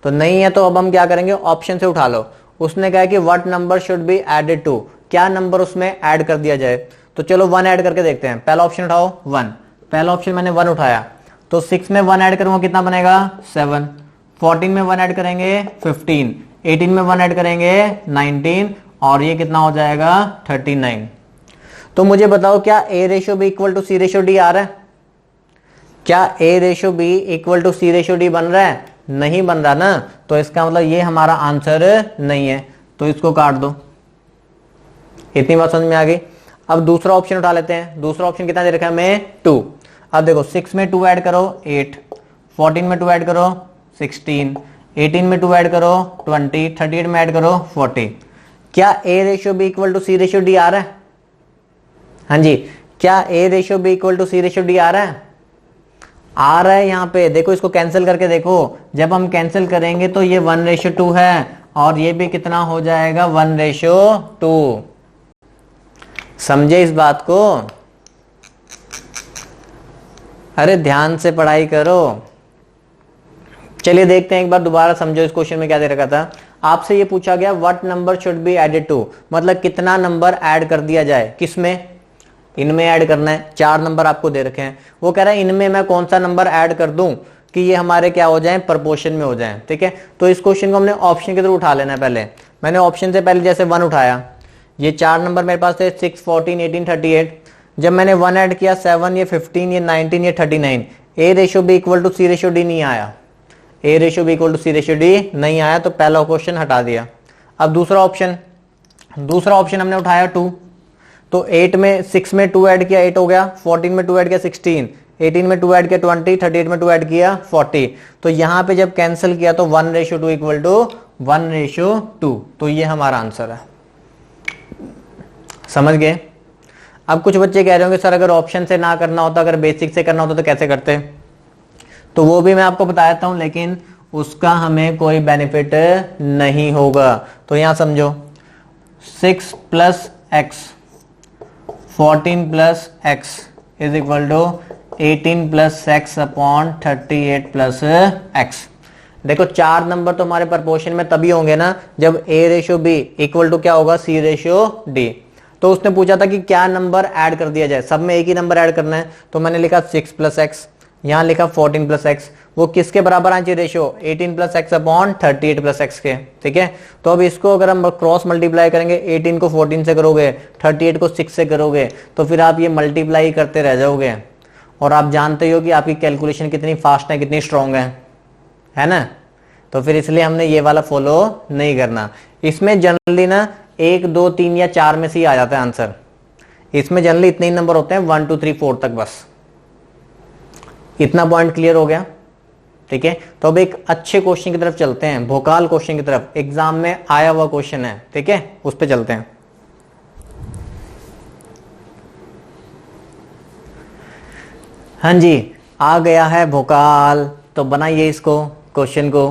तो नहीं है तो अब हम क्या करेंगे, ऑप्शन से उठा लो। उसने कहा कि what number should be added to, क्या नंबर उसमें ऐड कर दिया जाए। तो चलो 1 ऐड करके देखते हैं। पहला ऑप्शन उठाओ 1, पहला ऑप्शन मैंने 1 उठाया, तो 6 में 1 ऐड करूंगा कितना बनेगा 7, 14 में 1 ऐड करेंगे 15, 18 में 1 ऐड करेंगे 19 और ये कितना हो जाएगा 39। तो मुझे बताओ क्या A ratio B equal to C ratio D आ रहा है? क्या A ratio B equal to C ratio D बन रहा है? नहीं बन रहा ना, तो इसका मतलब ये हमारा आंसर नहीं है, तो इसको काट दो। इतनी बात समझ में आ गई। अब दूसरा ऑप्शन उठा लेते हैं। दूसरा ऑप्शन कितना दे रखा है हमें 2। अब देखो 6 में 2 ऐड करो 8, 14 में 2 ऐड करो 16, 18 में 2 ऐड करो 20, 38 में ऐड करो 40। क्या A ratio B equal to C ratio D आ रहा है? हाँ जी, क्या A ratio B equal to C ratio D आ रहा है? आ रहा है। यहाँ पे देखो, इसको कैंसिल करके देखो, जब हम कैंसिल करेंगे तो ये 1:2 है और ये भी कितना हो जाएगा 1:2। समझे इस बात को? अरे ध्यान से पढ़ाई करो। चलिए देखते हैं एक बार दोबारा, समझो इस क्वेश्चन में क्या दे रखा था। आपसे ये पूछा गया what number should be added to, मतलब कितना नंबर ऐड कर दिया जाए, किसमें, इनमें ऐड करना है। 4 नंबर आपको दे रखे हैं, वो कह रहा है इनमें मैं कौन सा नंबर ऐड कर दूं कि ये हमारे क्या हो जाए, प्रोपोर्शन में हो जाए। ठीक है, तो इस क्वेश्चन को हमने ऑप्शन के थ्रू उठा लेना है। पहले मैंने ऑप्शन से पहले जैसे 1 उठाया, ये 4 नंबर मेरे पास थे 6, 14, 18, 38। जब मैंने 1 ऐड किया 7, ये 15, ये 19, ये 39। A ratio B equal to C ratio D नहीं आया, A ratio B equal to C ratio D नहीं आया, तो पहला क्वेश्चन हटा दिया। अब दूसरा ऑप्शन हमने उठाया 2, तो 8 में 6 में 2 ऐड किया 8 हो गया, 14 में 2 ऐड किया 16, 18 में 2 ऐड किया 20, 38 में 2 ऐड किया 40। तो यहां पे जब कैंसिल किया तो 1:2 इक्वल टू 1:2, तो ये हमारा आंसर है। समझ गए? अब कुछ बच्चे कह रहे होंगे सर अगर ऑप्शन से ना करना होता, अगर बेसिक से करना होता तो कैसे करते? तो वो भी मैं आपको बता देता हूं, लेकिन उसका हमें कोई बेनिफिट नहीं होगा। तो यहां समझो 6 + x 14 + x is equal to 18 + x upon 38 + x। देखो 4 नंबर तो हमारे प्रोपोर्शन में तभी होंगे ना जब A ratio B equal to क्या होगा, C रेशो D। तो उसने पूछा था कि क्या नंबर ऐड कर दिया जाए, सब में एक ही नंबर ऐड करना है, तो मैंने लिखा 6 + x, यहां लिखा 14 + x। वो किसके बराबर आना चाहिए रेशो, 18 + x अपॉन 38 + x के। ठीक है, तो अब इसको अगर हम क्रॉस मल्टीप्लाई करेंगे, 18 को 14 से करोगे, 38 को 6 से करोगे, तो फिर आप ये मल्टीप्लाई करते रह जाओगे। और आप जानते हो कि आपकी कैलकुलेशन कितनी फास्ट है, कितनी स्ट्रांग है ना। तो फिर इसलिए हमने ये वाला फॉलो नहीं करना। इसमें जनरली ना 1, 2, 3 या 4 में से ही आ जाता है आंसर। इसमें जनरली इतने ही नंबर होते हैं 1, 2, 3, 4 तक, बस इतना पॉइंट क्लियर हो गया। ठीक है, तो अब एक अच्छे क्वेश्चन की तरफ चलते हैं, भोकाल क्वेश्चन की तरफ, एग्जाम में आया हुआ क्वेश्चन है। ठीक है, उस पर चलते हैं। हाँ जी, आ गया है भोकाल, तो बनाइए इसको, क्वेश्चन को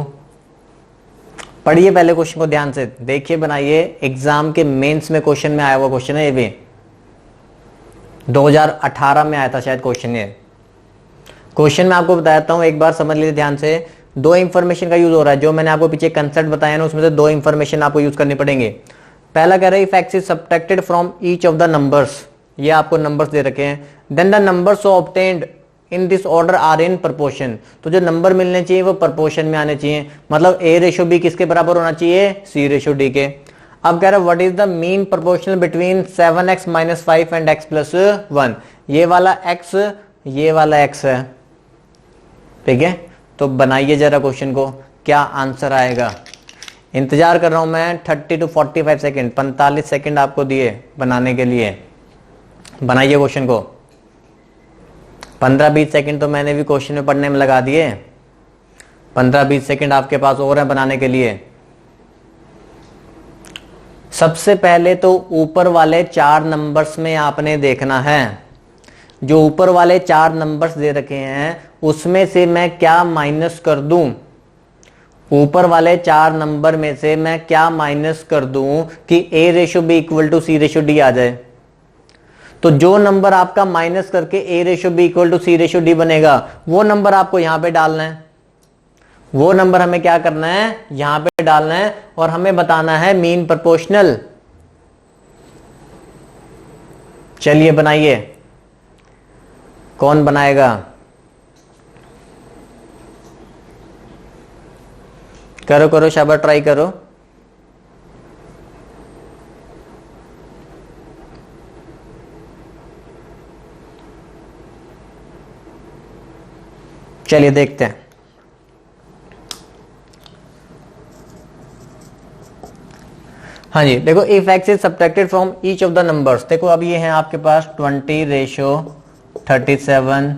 पढ़िए, पहले क्वेश्चन को ध्यान से देखिए, बनाइए। एग्जाम के मेंस में क्वेश्चन में आया हुआ क्वेश्चन है, ये भी 2018 में आया था शायद क्वेश्चन। ये क्वेश्चन मैं आपको बताता हूं, एक बार समझ लीजिए ध्यान से। 2 इंफॉर्मेशन का यूज हो रहा है, जो मैंने आपको पीछे कंसेप्ट बताया ना, उसमें से 2 इंफॉर्मेशन आपको यूज करनी पड़ेंगे। पहला कह रहा है if x is subtracted from each of the numbers, ये आपको नंबर्स दे रखे हैं, then the numbers obtained in this order are in proportion. तो जो नंबर मिलने चाहिए वो प्रपोर्शन में आने चाहिए, मतलब A रेशो B किसके बराबर होना चाहिए, C रेशो D के। अब कह रहा है what is the mean proportional between 7x - 5 and x + 1। ये वाला x, ये वाला x है। ठीक है, तो बनाइए जरा क्वेश्चन को, क्या आंसर आएगा। इंतजार कर रहा हूं मैं 30 to 45 सेकेंड, 45 सेकेंड आपको दिए बनाने के लिए। बनाइए क्वेश्चन को। 15-20 सेकेंड तो मैंने भी क्वेश्चन में पढ़ने में लगा दिए, 15-20 सेकेंड आपके पास और है बनाने के लिए। सबसे पहले तो ऊपर वाले 4 नंबर्स में आपने देखना है, जो ऊपर वाले 4 नंबर्स दे रखे हैं उसमें से मैं क्या माइनस कर दूं, ऊपर वाले 4 नंबर में से मैं क्या माइनस कर दूं कि A ratio B equal to C ratio D आ जाए। तो जो नंबर आपका माइनस करके A ratio B equal to C ratio D बनेगा वो नंबर आपको यहां पे डालना है, वो नंबर हमें क्या करना है, यहां पे डालना है और हमें बताना है मीन प्रोपोर्शनल। चलिए बनाइए, कौन बनाएगा, करो करो शाबाश, ट्राई करो। चलिए देखते हैं। हाँ जी देखो, if x is subtracted from each of the numbers, देखो अब ये है आपके पास 20 रेशो 37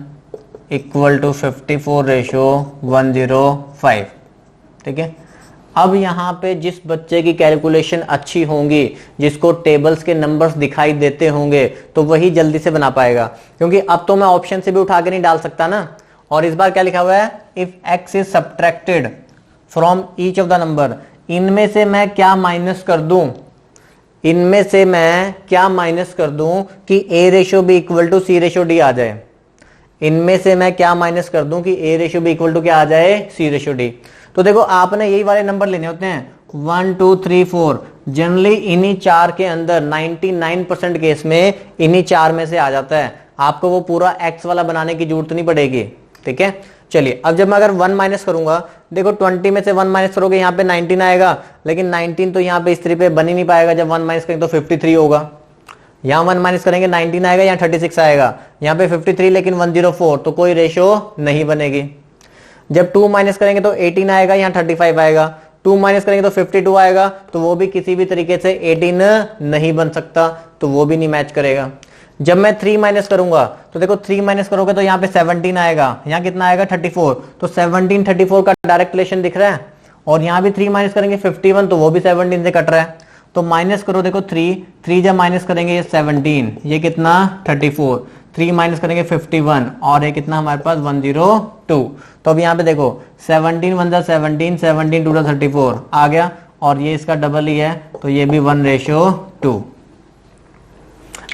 इक्वल टू 54 रेशो 105, ठीक है। अब यहाँ पे जिस बच्चे की कैलकुलेशन अच्छी होंगी, जिसको टेबल्स के नंबर्स दिखाई देते होंगे, तो वही जल्दी से बना पाएगा, क्योंकि अब तो मैं ऑप्शन से भी उठा के नहीं डाल सकता ना। और इस बार क्या लिखा हुआ है, if x is subtracted from each of the number, इनमें से मैं क्या माइनस कर दूं, इनमें से मैं क्या माइनस कर दूं कि A ratio B equal to C ratio D आ जाए, इनमें से मैं क्या माइनस कर दूं कि A ratio B equal to क्या आ जाए, C रेशो D। तो देखो आपने यही वाले नंबर लेने होते हैं 1 2 3 4, जनरली इन्हीं 4 के अंदर 99% केस में इन्हीं 4 में से आ जाता है, आपको वो पूरा x वाला बनाने की जरूरत नहीं पड़ेगी, ठीक है। चलिए अब जब मैं अगर 1 माइनस करूंगा, देखो 20 में से 1 माइनस करोगे यहाँ पे 19 आएगा, लेकिन 19 तो यहाँ पे इस तरीके बन ही नहीं पाएगा, जब 1 माइनस करेंगे तो 53 होगा, यहाँ 1 माइनस करेंगे 19 आएगा, यहाँ 36 आएगा, यहाँ पे 53 लेकिन 104, तो कोई रेशो नहीं बनेगी। जब 2 माइनस करेंगे तो 18 आएगा, यहाँ 35 आएगा, 2 माइनस करेंगे तो 52 आएगा, तो वो भी किसी भी तरीके से 18 नहीं बन सकता, तो वो भी नहीं मैच करेगा। जब मैं 3 माइनस करूंगा तो देखो 3 माइनस करोगे तो यहाँ पे 17 आएगा, यहाँ कितना आएगा 34, तो 17 34 का डायरेक्ट रिलेशन दिख रहा है। और यहाँ भी 3 माइनस करेंगे 51, तो वो भी 17 से कट रहा है। तो माइनस करो, देखो 3 जब माइनस करेंगे ये 17, ये कितना 34, 3 माइनस करेंगे 51, और ये कितना हमारे पास 102। तो अब यहाँ पे देखो 17 1 जा 17, 17 2 जा 34 आ गया, और ये इसका डबल ही है, तो ये भी 1:2।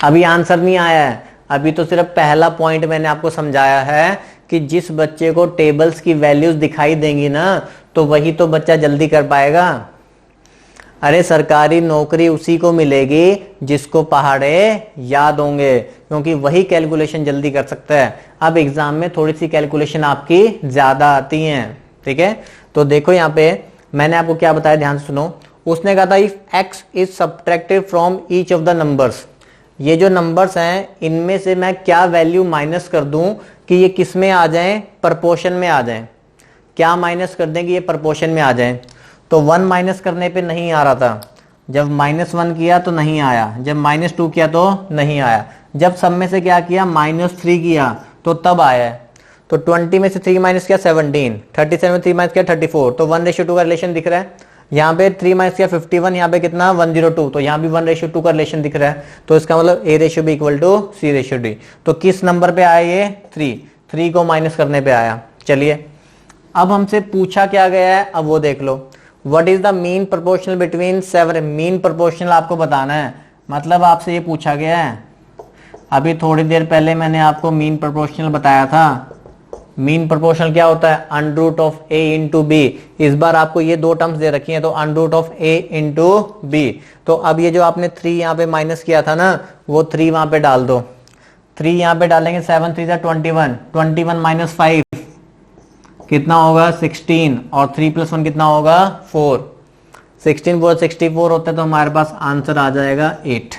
अभी आंसर नहीं आया है, अभी तो सिर्फ पहला पॉइंट मैंने आपको समझाया है कि जिस बच्चे को टेबल्स की वैल्यूज दिखाई देंगी ना, तो वही तो बच्चा जल्दी कर पाएगा। अरे सरकारी नौकरी उसी को मिलेगी जिसको पहाड़े याद होंगे, क्योंकि वही कैलकुलेशन जल्दी कर सकता है। अब एग्जाम में थोड़ी सी कैलकुलेशन आपकी ज्यादा आती हैं, ठीक है। तो देखो यहाँ पे मैंने आपको क्या बताया, ध्यान से सुनो। उसने कहा था if x is subtracted from each of the numbers, ये जो नंबर्स हैं इनमें से मैं क्या वैल्यू माइनस कर दूं कि ये किस में आ जाएं, प्रपोर्शन में आ जाएं। क्या माइनस कर दें कि ये प्रपोर्शन में आ जाएं। तो 1 माइनस करने पे नहीं आ रहा था, जब -1 किया तो नहीं आया, जब -2 किया तो नहीं आया, जब सब में से क्या किया -3 किया तो तब आया है। तो 20 में से 3 माइनस किया 17, 37 में 3 माइनस किया 34, तो 1:2 का रिलेशन दिख रहा है। यहाँ पे 3 माइनस किया 51, यहाँ पे कितना 102, तो यहाँ भी 1:2 का रिलेशन दिख रहा है। तो इसका मतलब A ratio B equal to C ratio D। तो किस नंबर पे आया ये 3 को माइनस करने पे आया। चलिए अब हमसे पूछा क्या गया है, अब वो देख लो। What is the mean proportional between 7, mean proportional आपको बताना है, मतलब आपसे ये पूछा गया है। अभी थोड़ी देर पहले मैंने आपको मीन प्रोपोर्शनल बताया था। मीन प्रोपोर्शनल क्या होता है, under root of A into B. इस बार आपको ये दो टर्म्स दे रखी हैं, तो under root of A into B. तो अब ये जो आपने 3 यहाँ पे माइनस किया था ना, वो 3 वहां पे डाल दो। 3 यहाँ पे डालेंगे, 7 3 21, 21 माइनस 5 कितना होगा 16, और 3 + 1 कितना होगा 4, 16 4 64 होता है, तो हमारे पास आंसर आ जाएगा 8।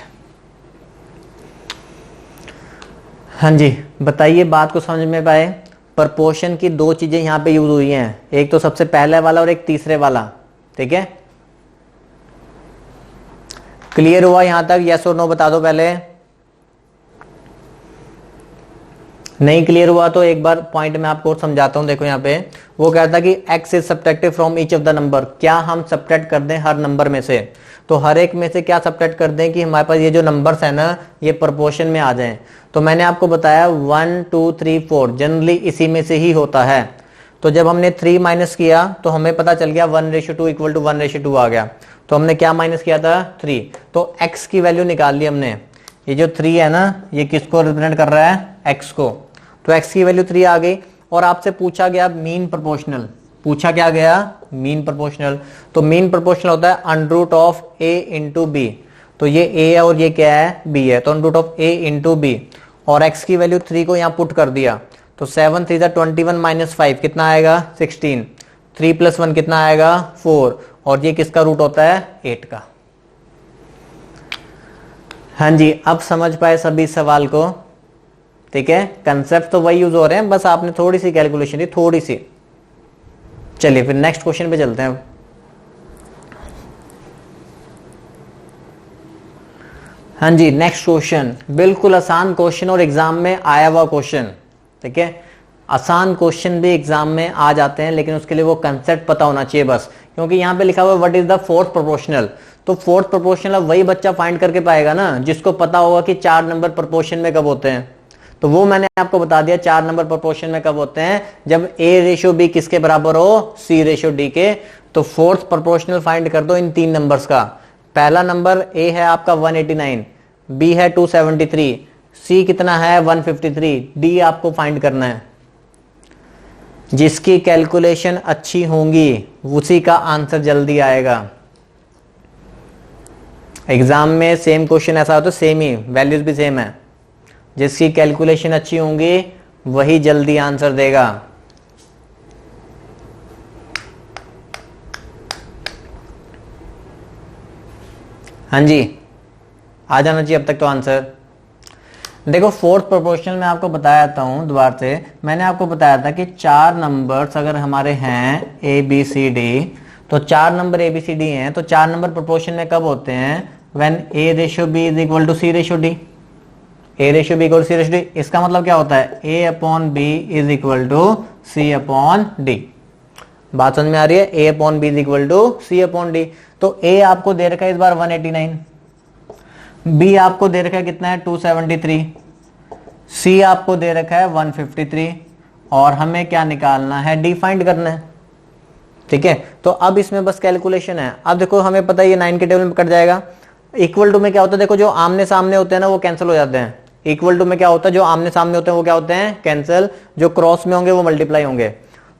हाँ जी बताइए, बात को समझ में पाए। प्रपोर्शन की 2 चीजें यहां पे यूज हुई हैं, एक तो सबसे पहले वाला और एक तीसरे वाला, ठीक है। क्लियर हुआ यहां तक, यस और नो बता दो पहले। नहीं क्लियर हुआ तो एक बार पॉइंट में आपको और समझाता हूं। देखो यहाँ पे वो कहता कि x is subtracted from each of the number, क्या हम सब्ट्रैक्ट कर दें हर नंबर में से, तो हर एक में से क्या सब्ट्रैक्ट कर दें कि हमारे पास ये जो नंबर्स है ना ये प्रोपोर्शन में आ जाएं। तो मैंने आपको बताया 1 2 3 4 जनरली इसी में से ही होता है। तो जब हमने 3 माइनस किया तो हमें पता चल गया 1:2 इक्वल टू 1:2 आ गया। तो हमने क्या माइनस किया था 3, तो x की वैल्यू निकाल ली हमने। ये जो 3 है ना ये किसको रिप्रेजेंट कर रहा है, x को, तो x की वैल्यू 3 आ गई। और आपसे पूछा गया मीन प्रोपोर्शनल, पूछा क्या गया मीन प्रोपोर्शनल, तो मीन प्रोपोर्शनल होता है under root of a into B. तो ये a है और ये क्या है b है, तो under root of a into B, और x की वैल्यू 3 को यहाँ पुट कर दिया। तो 7 3 21 माइनस 5 कितना आएगा 16, 3 + 1 कितना आएगा 4, और ये किसका रूट होता है 8 का। हाँ जी, अब समझ पाए सभी सवाल को, ठीक है। कंसेप्ट तो वही यूज हो रहे हैं, बस आपने थोड़ी सी कैलकुलेशन दी, थोड़ी सी। चलिए फिर नेक्स्ट क्वेश्चन पे चलते हैं। हाँ जी, नेक्स्ट क्वेश्चन बिल्कुल आसान क्वेश्चन और एग्जाम में आया हुआ क्वेश्चन, ठीक है। आसान क्वेश्चन भी एग्जाम में आ जाते हैं, लेकिन उसके लिए वो कंसेप्ट पता होना चाहिए बस, क्योंकि यहाँ पे लिखा हुआ है what is the fourth proportional. तो फोर्थ प्रोपोर्शनल अब वही बच्चा फाइंड करके पाएगा ना जिसको पता होगा कि 4 नंबर प्रोपोर्शन में कब होते हैं। तो वो मैंने आपको बता दिया 4 नंबर प्रोपोर्शन में कब होते हैं, जब a/b किसके बराबर हो, c/d के। तो फोर्थ प्रोपोर्शनल फाइंड कर दो इन 3 नंबर्स का। पहला नंबर a है आपका 189, b है 273, c कितना है 153, d आपको फाइंड करना है। जिसकी कैलकुलेशन अच्छी होंगी उसी का आंसर जल्दी आएगा। एग्जाम में सेम क्वेश्चन ऐसा होता है, सेम ही वैल्यूज भी सेम है, जिसकी कैलकुलेशन अच्छी होंगी वही जल्दी आंसर देगा। हाँ जी, आ जाना चाहिए अब तक तो आंसर। देखो फोर्थ प्रोपोर्शनल में आपको बताया था हूं दोबारा से, मैंने आपको बताया था कि 4 नंबर्स अगर हमारे हैं ए बी सी डी, तो 4 number A B C D हैं, तो 4 नंबर प्रोपोर्शन में कब होते हैं, when a/b is equal to c/d। a/b equal to c/d, इसका मतलब क्या होता है a/b is equal to c/d। बात समझ में आ रही है, a/b is equal to c/d। तो a आपको दे रखा है इस बार 189, b आपको दे रखा है कितना है 273, c आपको दे रखा है 153, और हमें क्या निकालना है, d फाइंड करना है, ठीक है। तो अब इसमें बस कैलकुलेशन है। अब देखो हमें पता है ये 9 के टेबल में कट जाएगा। इक्वल टू में क्या होता है, देखो जो आमने सामने होते हैं ना वो कैंसिल हो जाते हैं। इक्वल टू में क्या होता है, जो आमने सामने होते हैं वो क्या होते हैं कैंसिल, जो क्रॉस में होंगे वो मल्टीप्लाई होंगे।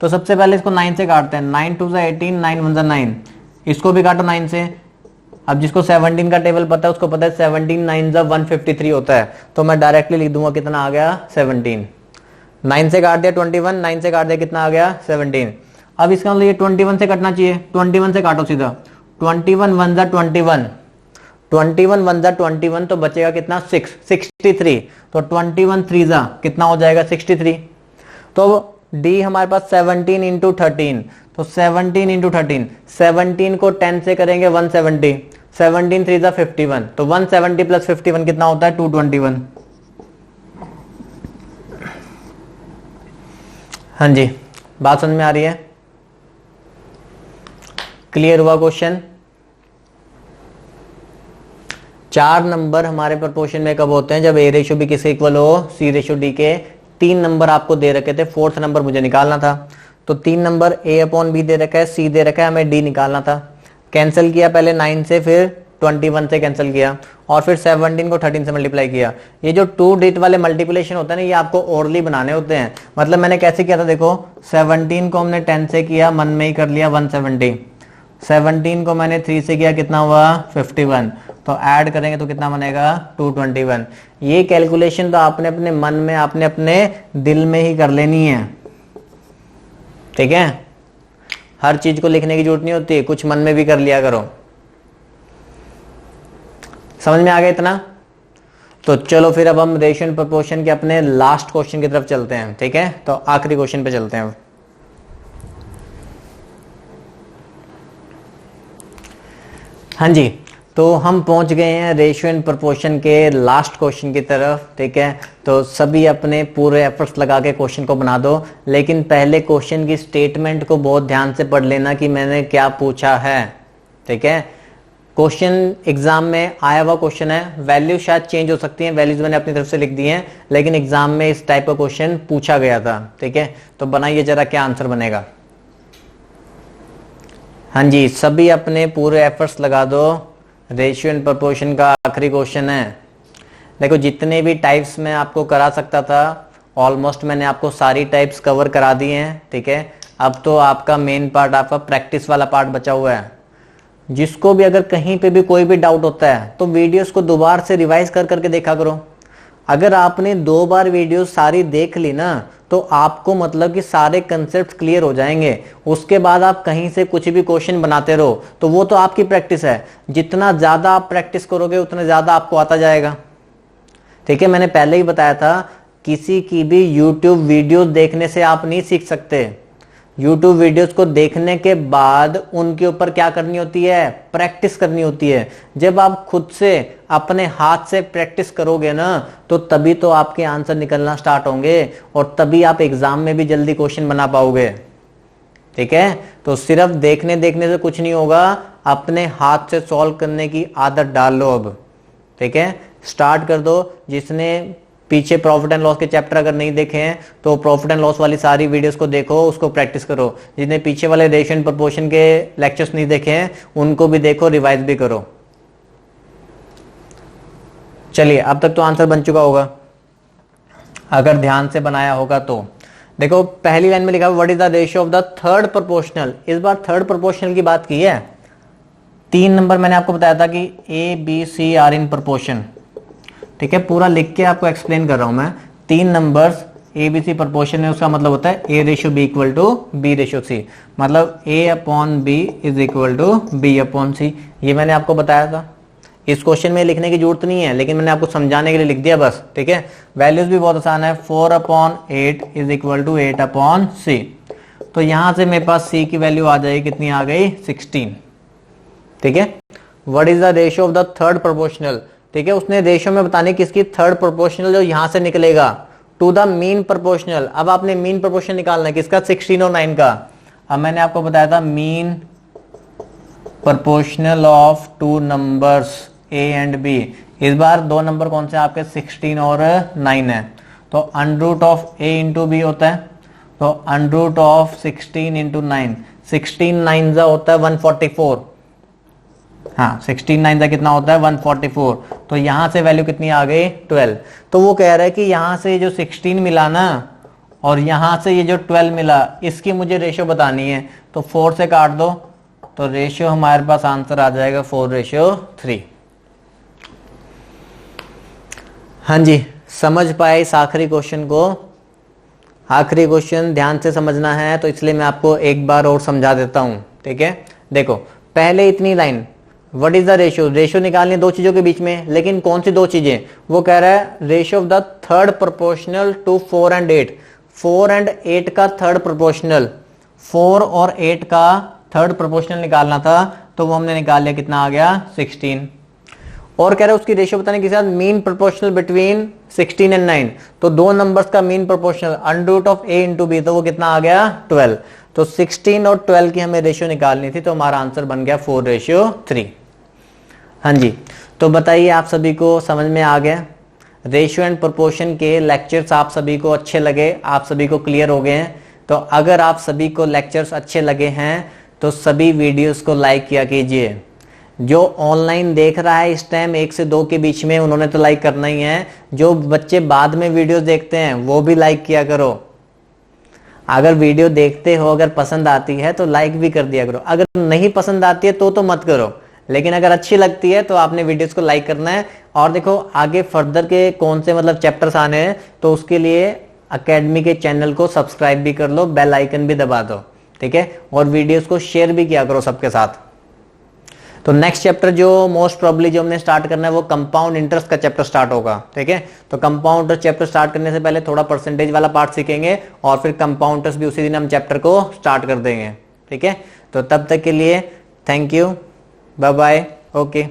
तो सबसे पहले इसको 9 से काटते हैं, 9 2 18, 9 1 9, इसको भी काटो 9 से। अब जिसको 17 का टेबल पता है उसको पता है 17 9 153 होता है, तो मैं डायरेक्टली लिख दूंगा कितना आ गया 17। 9 से काट दिया 21, 9 से काट दिया कितना आ गया 17। अब इसका मतलब ये 21 से कटना चाहिए, 21 से काटो सीधा, 21 1 21, 21 1 21, तो बचेगा कितना 63। तो 21 3 कितना हो जाएगा 63। तो डी हमारे पास 17 इंटू 13, तो 17 इंटू 13, 17 को 10 से करेंगे 170, 17 3 51, तो 170 प्लस 51 कितना होता है 221। हाँ जी, बात समझ में आ रही है, क्लियर हुआ क्वेश्चन। 4 नंबर हमारे प्रोपोर्शन में कब होते हैं, जब a/b किसके इक्वल हो, c/d के। 3 नंबर आपको दे रखे थे, फोर्थ नंबर मुझे निकालना था। तो 3 नंबर a/b दे रखा है, c दे रखा है, हमें d निकालना था। कैंसिल किया पहले 9 से, फिर 21 से कैंसिल किया, और फिर 17 को 13 से मल्टीप्लाई किया। ये जो 2 डिजिट वाले मल्टीप्लिकेशन होता है ना, ये आपको ओरली बनाने होते हैं। मतलब मैंने कैसे किया था, देखो 17 को हमने 10 से किया, मन में ही कर लिया 170, 17 को मैंने 3 से किया, कितना हुआ 51, तो ऐड करेंगे तो कितना बनेगा 221। ये कैलकुलेशन तो आपने अपने मन में, आपने अपने दिल में ही कर लेनी है, ठीक है। हर चीज को लिखने की जरूरत नहीं होती, कुछ मन में भी कर लिया करो। समझ में आ गया इतना? तो चलो फिर अब हम रेशियो एंड प्रोपोर्शन के अपने लास्ट क्वेश्चन की तरफ चलते हैं, ठीक है। तो आखिरी क्वेश्चन पे चलते हैं। हाँ जी, तो हम पहुंच गए हैं रेशियो एंड प्रोपोर्शन के लास्ट क्वेश्चन की तरफ, ठीक है। तो सभी अपने पूरे एफर्ट्स लगा के क्वेश्चन को बना दो, लेकिन पहले क्वेश्चन की स्टेटमेंट को बहुत ध्यान से पढ़ लेना कि मैंने क्या पूछा है, ठीक है। क्वेश्चन एग्जाम में आया हुआ क्वेश्चन है, वैल्यू शायद चेंज हो सकती है, वैल्यूज मैंने अपनी तरफ से लिख दी हैं, लेकिन एग्जाम में इस टाइप का क्वेश्चन पूछा गया था, ठीक है। तो बनाइए जरा क्या आंसर बनेगा। हाँ जी, सभी अपने पूरे एफर्ट्स लगा दो। रेशियो एंड प्रोपोर्शन का आखिरी क्वेश्चन है। देखो जितने भी टाइप्स मैं आपको करा सकता था ऑलमोस्ट मैंने आपको सारी टाइप्स कवर करा दी हैं, ठीक है। अब तो आपका मेन पार्ट, आपका प्रैक्टिस वाला पार्ट बचा हुआ है। जिसको भी अगर कहीं पे भी कोई भी डाउट होता है तो वीडियोस को दोबारा से रिवाइज कर करके देखा करो। अगर आपने 2 बार वीडियो सारी देख ली ना तो आपको मतलब कि सारे कंसेप्ट क्लियर हो जाएंगे। उसके बाद आप कहीं से कुछ भी क्वेश्चन बनाते रहो तो वो तो आपकी प्रैक्टिस है। जितना ज्यादा आप प्रैक्टिस करोगे उतना ज्यादा आपको आता जाएगा, ठीक है। मैंने पहले ही बताया था किसी की भी यूट्यूब वीडियो देखने से आप नहीं सीख सकते। यूट्यूब वीडियोस को देखने के बाद उनके ऊपर क्या करनी होती है, प्रैक्टिस करनी होती है। जब आप खुद से अपने हाथ से प्रैक्टिस करोगे ना तो तभी तो आपके आंसर निकलना स्टार्ट होंगे और तभी आप एग्जाम में भी जल्दी क्वेश्चन बना पाओगे, ठीक है। तो सिर्फ देखने देखने से कुछ नहीं होगा, अपने हाथ से सॉल्व करने की आदत डाल लो अब, ठीक है। स्टार्ट कर दो। जिसने पीछे प्रॉफिट एंड लॉस के चैप्टर अगर नहीं देखे हैं तो प्रॉफिट एंड लॉस वाली सारी वीडियोस को देखो, उसको प्रैक्टिस करो। जिसने पीछे वाले रेशियो एंड प्रोपोर्शन के लेक्चर्स नहीं देखे हैं उनको भी देखो, रिवाइज भी करो। चलिए अब तक तो आंसर बन चुका होगा अगर ध्यान से बनाया होगा तो। देखो पहली लाइन में लिखा what is the ratio of the third proportional. इस बार थर्ड प्रोपोर्शनल की बात की है। 3 नंबर मैंने आपको बताया था कि A B C are in proportion, ठीक है। पूरा लिख के आपको एक्सप्लेन कर रहा हूं मैं। 3 numbers A B C proportion में उसका मतलब होता है A ratio B equal to B ratio C, मतलब A upon B is equal to B upon C. ये मैंने आपको बताया था। इस क्वेश्चन में लिखने की जरूरत नहीं है लेकिन मैंने आपको समझाने के लिए लिख दिया बस, ठीक है। वैल्यूज भी बहुत आसान है, 4 upon 8 is equal to 8 upon C. तो यहां से मेरे पास सी की वैल्यू आ जाएगी, कितनी आ गई, 16, ठीक है। What is the ratio of the third proportional, ठीक है। उसने रेशियो में बताने किसकी, थर्ड प्रोपोर्शनल जो यहां से निकलेगा टू द मीन प्रोपोर्शनल। अब आपने मीन प्रोपोर्शन निकालना है किसका, 16 और 9 का। अब मैंने आपको बताया था mean proportional of 2 numbers A and B. इस बार 2 नंबर कौन से आपके, 16 और 9 है। तो under root of A into B होता है, तो अंडर रूट ऑफ 16 इंटू 9, 16 9 जा होता है 144। हाँ 16 9 का कितना होता है, 144। तो यहां से वैल्यू कितनी आ गई, 12। तो वो कह रहा है कि यहां से जो 16 मिला ना और यहां से ये जो 12 मिला इसकी मुझे रेशियो बतानी है। तो 4 से काट दो तो रेशियो हमारे पास आंसर आ जाएगा 4:3। हाँ जी, समझ पाए इस आखिरी क्वेश्चन को। आखिरी क्वेश्चन ध्यान से समझना है तो इसलिए मैं आपको एक बार और समझा देता हूं, ठीक है। देखो पहले इतनी line what is the ratio, ratio निकालनी 2 चीजों के बीच में, लेकिन कौन सी 2 चीजें, वो कह रहा है ratio of the third proportional to 4 and 8। 4 and 8 का थर्ड प्रोपोर्शनल, 4 और 8 का थर्ड प्रोपोर्शनल निकालना था तो वो हमने निकाल लिया, कितना आ गया, 16। और कह रहा है उसकी रेशियो बताने के साथ मीन प्रोपोर्शनल बिटवीन 16 एंड 9। तो 2 नंबर्स का mean proportional under root of A into B, तो वो कितना आ गया, 12। तो 16 और 12 की हमें रेशियो निकालनी थी तो हमारा आंसर बन गया 4:3। हाँ जी, तो बताइए आप सभी को समझ में आ गया। रेशियो एंड प्रोपोर्शन के लेक्चर्स आप सभी को अच्छे लगे, आप सभी को क्लियर हो गए हैं। तो अगर आप सभी को लेक्चर्स अच्छे लगे हैं तो सभी वीडियोस को लाइक किया कीजिए। जो ऑनलाइन देख रहा है इस टाइम 1 से 2 के बीच में, उन्होंने तो लाइक करना ही है। जो बच्चे बाद में वीडियोस देखते हैं वो भी लाइक किया करो। अगर वीडियो देखते हो, अगर पसंद आती है तो लाइक भी कर दिया करो। अगर नहीं पसंद आती है तो मत करो, लेकिन अगर अच्छी लगती है तो आपने वीडियोस को लाइक करना है। और देखो आगे फर्दर के कौन से मतलब चैप्टर्स आने हैं तो उसके लिए अकेडमी के चैनल को सब्सक्राइब भी कर लो, बेल आइकन भी दबा दो, ठीक है। और वीडियोस को शेयर भी किया करो सबके साथ। तो नेक्स्ट चैप्टर जो मोस्ट प्रोबेबली जो हमने स्टार्ट करना है वो कंपाउंड इंटरेस्ट का चैप्टर स्टार्ट होगा, ठीक है। तो कंपाउंड इंटरेस्ट चैप्टर स्टार्ट करने से पहले थोड़ा परसेंटेज वाला पार्ट सीखेंगे और फिर कंपाउंड इंटरेस्ट भी उसी दिन हम चैप्टर को स्टार्ट कर देंगे, ठीक है। तो तब तक के लिए thank you, bye bye, okay.